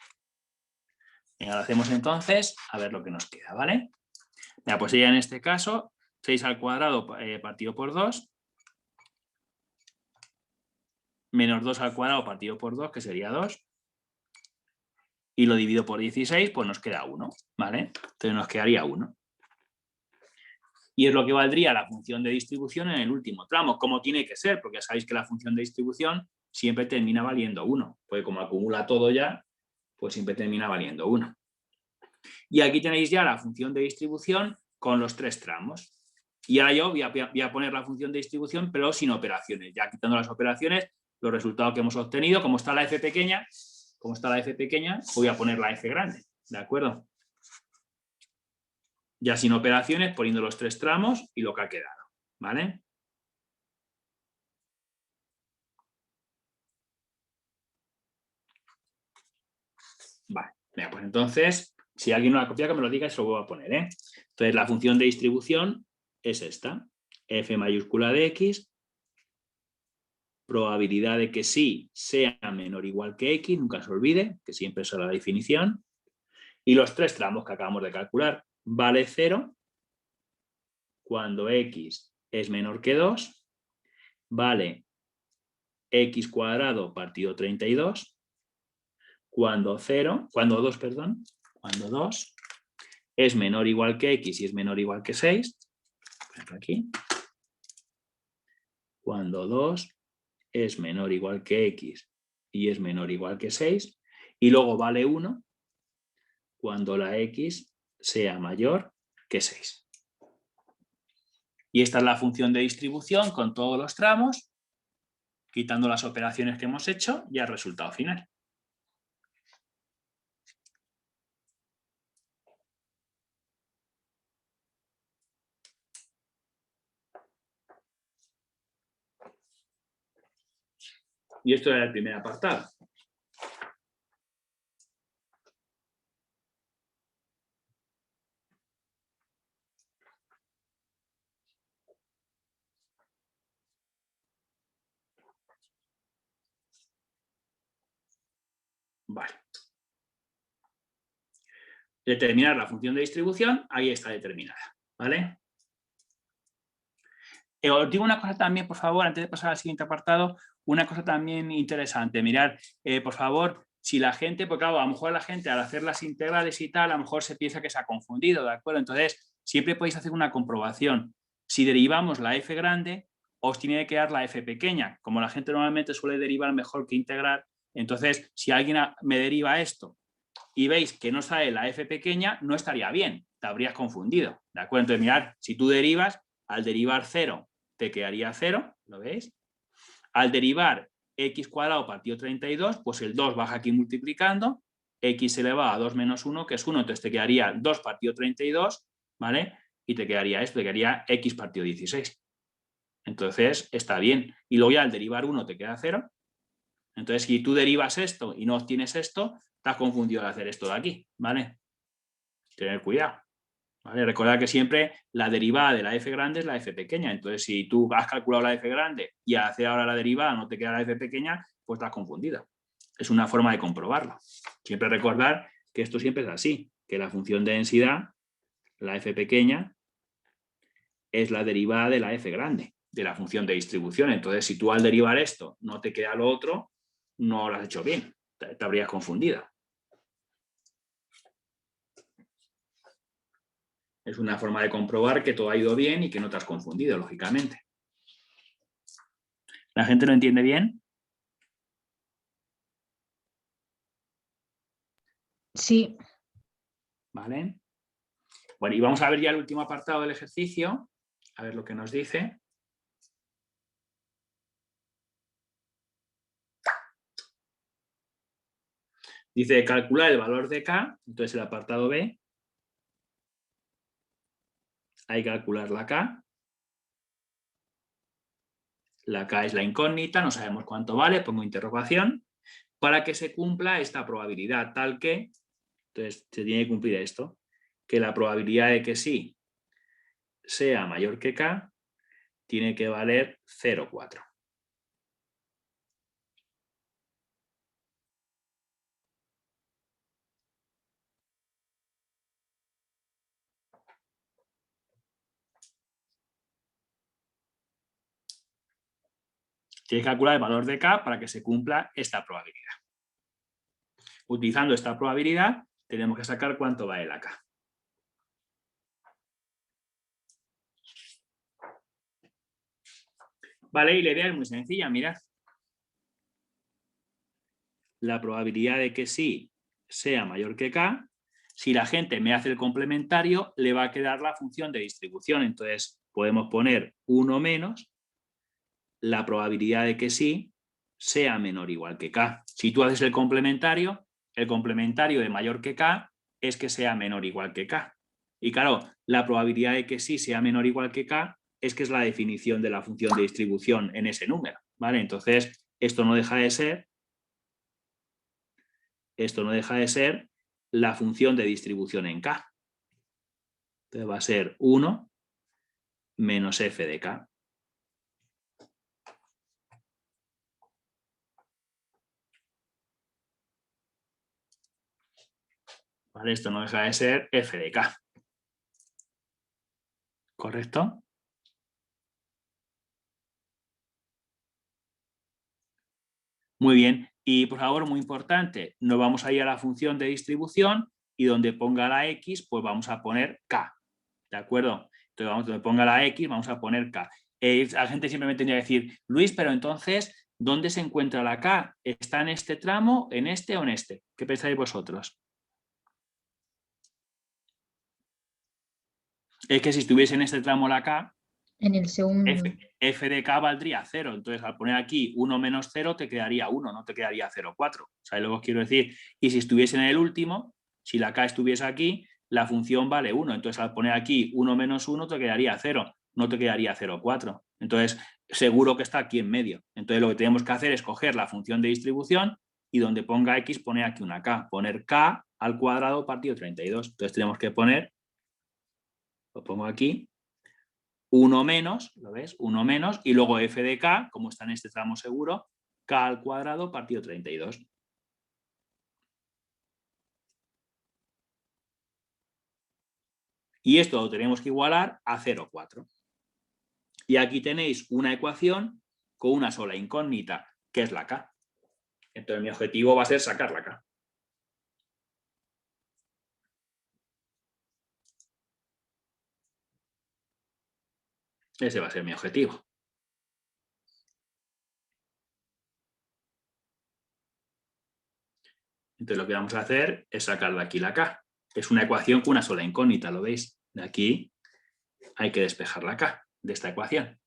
Speaker 1: Venga, lo hacemos entonces, a ver lo que nos queda, ¿vale? Ya, pues sería en este caso 6 al cuadrado partido por 2, menos 2 al cuadrado partido por 2, que sería 2, y lo divido por 16, pues nos queda 1, ¿vale? Entonces nos quedaría 1. Y es lo que valdría la función de distribución en el último tramo, como tiene que ser, porque ya sabéis que la función de distribución siempre termina valiendo 1, porque como acumula todo ya, pues siempre termina valiendo 1. Y aquí tenéis ya la función de distribución con los 3 tramos. Y ahora yo voy a poner la función de distribución, pero sin operaciones. Ya quitando las operaciones, los resultados que hemos obtenido, como está la f pequeña, voy a poner la f grande, ¿de acuerdo? Ya sin operaciones, poniendo los 3 tramos y lo que ha quedado, ¿vale? Vale, venga, pues entonces, si alguien no la copia, que me lo diga y se lo voy a poner, ¿eh? Entonces, la función de distribución es esta, f mayúscula de x, probabilidad de que sí sea menor o igual que x, nunca se olvide, que siempre es la definición, y los 3 tramos que acabamos de calcular, vale 0 cuando x es menor que 2, vale x cuadrado partido 32, cuando 2 es menor o igual que x y es menor o igual que 6, aquí, cuando 2 es menor o igual que x y es menor o igual que 6, y luego vale 1 cuando la x sea mayor que 6. Y esta es la función de distribución con todos los tramos, quitando las operaciones que hemos hecho y el resultado final. Y esto era el primer apartado. Vale. Determinar la función de distribución, ahí está determinada, ¿vale? Os digo una cosa también, por favor, antes de pasar al siguiente apartado, una cosa también interesante. Mirad, por favor, si la gente, porque claro, a lo mejor la gente al hacer las integrales y tal, a lo mejor se piensa que se ha confundido, ¿de acuerdo? Entonces, siempre podéis hacer una comprobación. Si derivamos la f grande, os tiene que quedar la f pequeña. Como la gente normalmente suele derivar mejor que integrar, entonces, si alguien me deriva esto y veis que no sale la f pequeña, no estaría bien, te habrías confundido, ¿de acuerdo? Entonces, mirad, si tú derivas, al derivar 0, te quedaría 0, ¿lo veis? Al derivar x cuadrado partido 32, pues el 2 baja aquí multiplicando, x elevado a 2 menos 1, que es 1, entonces te quedaría 2 partido 32, ¿vale? Y te quedaría esto, te quedaría x partido 16. Entonces, está bien. Y luego ya al derivar 1 te queda 0. Entonces, si tú derivas esto y no obtienes esto, estás confundido al hacer esto de aquí, ¿vale? Tener cuidado. ¿Vale? Recordad que siempre la derivada de la f grande es la f pequeña. Entonces, si tú has calculado la f grande y al hacer ahora la derivada no te queda la f pequeña, pues estás confundido. Es una forma de comprobarlo. Siempre recordar que esto siempre es así, que la función de densidad, la f pequeña, es la derivada de la f grande, de la función de distribución. Entonces, si tú al derivar esto no te queda lo otro, no lo has hecho bien. Te habrías confundido. Es una forma de comprobar que todo ha ido bien y que no te has confundido, lógicamente. ¿La gente lo entiende bien?
Speaker 4: Sí.
Speaker 1: ¿Vale? Bueno, y vamos a ver ya el último apartado del ejercicio, a ver lo que nos dice. Dice calcular el valor de K, entonces el apartado B. Hay que calcular la K. La K es la incógnita, no sabemos cuánto vale, pongo interrogación, para que se cumpla esta probabilidad tal que, entonces se tiene que cumplir esto, que la probabilidad de que sí sea mayor que K tiene que valer 0,4. Tienes que calcular el valor de K para que se cumpla esta probabilidad. Utilizando esta probabilidad, tenemos que sacar cuánto vale la K. Vale, y la idea es muy sencilla, mirad. La probabilidad de que sí sea mayor que K, si la gente me hace el complementario, le va a quedar la función de distribución. Entonces, podemos poner 1 menos la probabilidad de que sí sea menor o igual que K. Si tú haces el complementario de mayor que K es que sea menor o igual que K. Y claro, la probabilidad de que sí sea menor o igual que K es que es la definición de la función de distribución en ese número, ¿vale? Entonces, esto no deja de ser la función de distribución en K. Entonces va a ser 1 menos f de K. ¿Vale? Esto no deja de ser f de K. ¿Correcto? Muy bien. Y por favor, muy importante, nos vamos a ir a la función de distribución y donde ponga la x, pues vamos a poner K. ¿De acuerdo? Entonces, donde ponga la x, vamos a poner K. La gente siempre me tendría que decir, Luis, pero entonces, ¿dónde se encuentra la K? ¿Está en este tramo, en este o en este? ¿Qué pensáis vosotros? Es que si estuviese en este tramo la K,
Speaker 4: En el segundo.
Speaker 1: f de K valdría 0. Entonces, al poner aquí 1 menos 0, te quedaría 1, no te quedaría 0,4. ¿Sabes lo que os quiero decir? Y si estuviese en el último, si la K estuviese aquí, la función vale 1. Entonces, al poner aquí 1 menos 1, te quedaría 0, no te quedaría 0,4. Entonces, seguro que está aquí en medio. Entonces, lo que tenemos que hacer es coger la función de distribución y donde ponga x, poner aquí una K. Poner K al cuadrado partido 32. Entonces, tenemos que poner, lo pongo aquí, 1 menos, ¿lo ves? 1 menos, y luego f de K, como está en este tramo seguro, K al cuadrado partido 32. Y esto lo tenemos que igualar a 0,4. Y aquí tenéis una ecuación con una sola incógnita, que es la K. Entonces mi objetivo va a ser sacar la K. Ese va a ser mi objetivo. Entonces lo que vamos a hacer es sacar de aquí la K. Es una ecuación con una sola incógnita, ¿lo veis? De aquí hay que despejar la K de esta ecuación.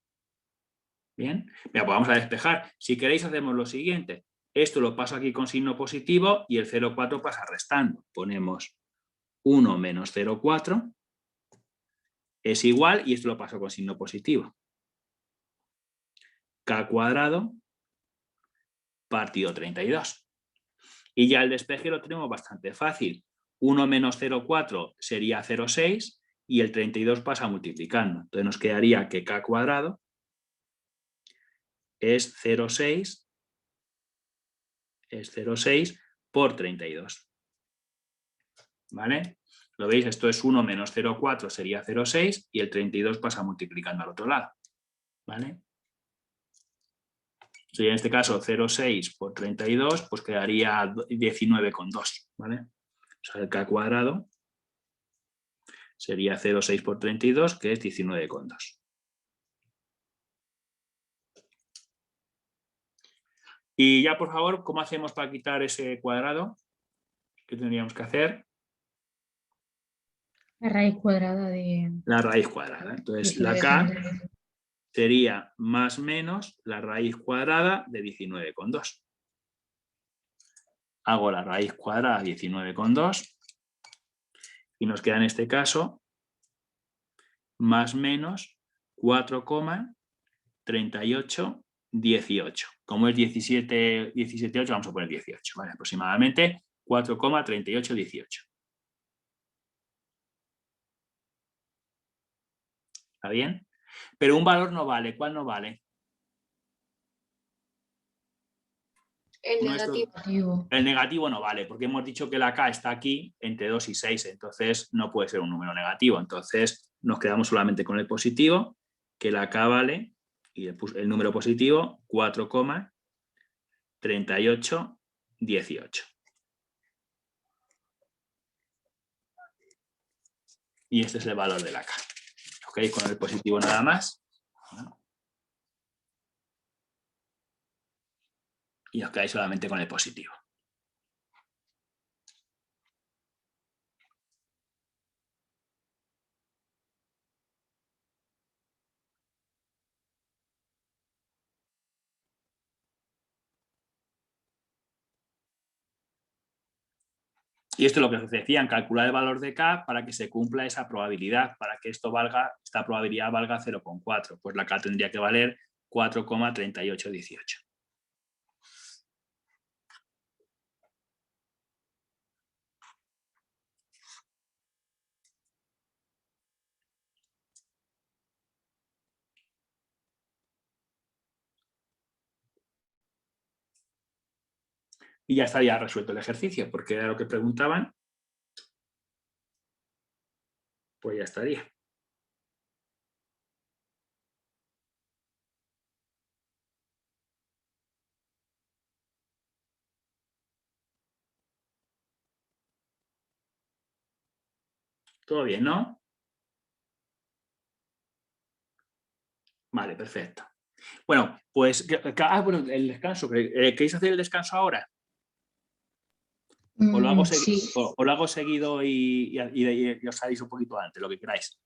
Speaker 1: Bien, mira, pues vamos a despejar. Si queréis hacemos lo siguiente. Esto lo paso aquí con signo positivo y el 0,4 pasa restando. Ponemos 1 menos 0,4 es igual, y esto lo paso con signo positivo. K cuadrado partido 32. Y ya el despeje lo tenemos bastante fácil. 1 menos 0,4 sería 0,6 y el 32 pasa multiplicando. Entonces nos quedaría que K cuadrado es 0,6 por 32. ¿Vale? ¿Lo veis? Esto es 1 menos 0,4 sería 0,6 y el 32 pasa multiplicando al otro lado. ¿Vale? Si en este caso 0,6 por 32, pues quedaría 19,2. ¿Vale? O sea, el K cuadrado sería 0,6 por 32, que es 19,2. Y ya, por favor, ¿cómo hacemos para quitar ese cuadrado? ¿Qué tendríamos que hacer?
Speaker 4: La raíz cuadrada de...
Speaker 1: La raíz cuadrada. Entonces, la
Speaker 4: 19,2.
Speaker 1: K sería más menos la raíz cuadrada de 19,2. Hago la raíz cuadrada de 19,2 y nos queda en este caso más menos 4,3818. Como es 17,8, vamos a poner 18, ¿vale? Aproximadamente 4,3818. ¿Está bien? Pero un valor no vale. ¿Cuál no vale?
Speaker 3: El
Speaker 1: Nuestro-
Speaker 3: negativo.
Speaker 1: El negativo no vale, porque hemos dicho que la K está aquí entre 2 y 6, entonces no puede ser un número negativo. Entonces nos quedamos solamente con el positivo, que la K vale Y el número positivo, 4,3818. Y este es el valor de la K. ¿Ok? Con el positivo nada más. Y os quedáis solamente con el positivo. Y esto es lo que os decían, calcular el valor de K para que se cumpla esa probabilidad, para que esta probabilidad valga 0,4. Pues la K tendría que valer 4,3818. Y ya estaría resuelto el ejercicio, porque era lo que preguntaban. Pues ya estaría. ¿Todo bien, no? Vale, perfecto. Bueno, pues bueno, el descanso. ¿Queréis hacer el descanso ahora? ¿O lo hago,
Speaker 4: Sí.
Speaker 1: o lo hago seguido y os salís un poquito antes, lo que queráis?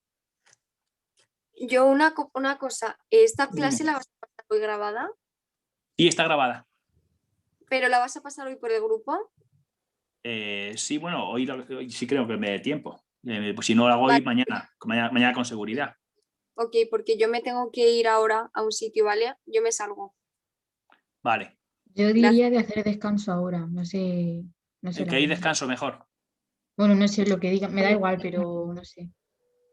Speaker 3: Yo una cosa, ¿esta clase la vas a pasar hoy grabada?
Speaker 1: Y está grabada.
Speaker 3: ¿Pero la vas a pasar hoy por el grupo?
Speaker 1: Sí, bueno, hoy sí creo que me dé tiempo. Pues si no lo hago hoy,
Speaker 3: Vale.
Speaker 1: mañana con seguridad.
Speaker 3: Ok, porque yo me tengo que ir ahora a un sitio, ¿vale? Yo me salgo.
Speaker 1: Vale.
Speaker 4: Yo diría de hacer descanso ahora, no sé la
Speaker 1: ¿Queréis
Speaker 4: verdad.
Speaker 1: descanso mejor?
Speaker 4: Bueno, no sé lo que digan, me da igual, pero no sé.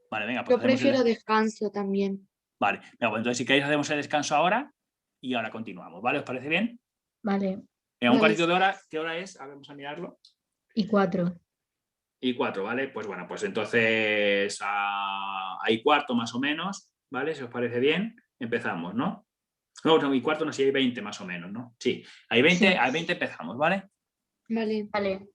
Speaker 1: Vale, venga, pues
Speaker 2: Yo
Speaker 1: hacemos
Speaker 2: prefiero descanso también.
Speaker 1: Vale, venga, pues entonces si queréis hacemos el descanso ahora y ahora continuamos, ¿vale? ¿Os parece bien?
Speaker 4: Vale,
Speaker 1: En un
Speaker 2: Vale.
Speaker 1: cuartito de hora, ¿qué hora es? A ver, vamos a mirarlo.
Speaker 4: y 4.
Speaker 1: Y 4, ¿vale? Pues bueno, pues entonces hay cuarto más o menos, ¿vale? Si os parece bien, empezamos, ¿no? No, y cuarto no, si hay 20 más o menos, ¿no? Sí, hay 20,
Speaker 4: Sí.
Speaker 1: a 20 empezamos, ¿vale?
Speaker 2: Vale.
Speaker 4: Vale.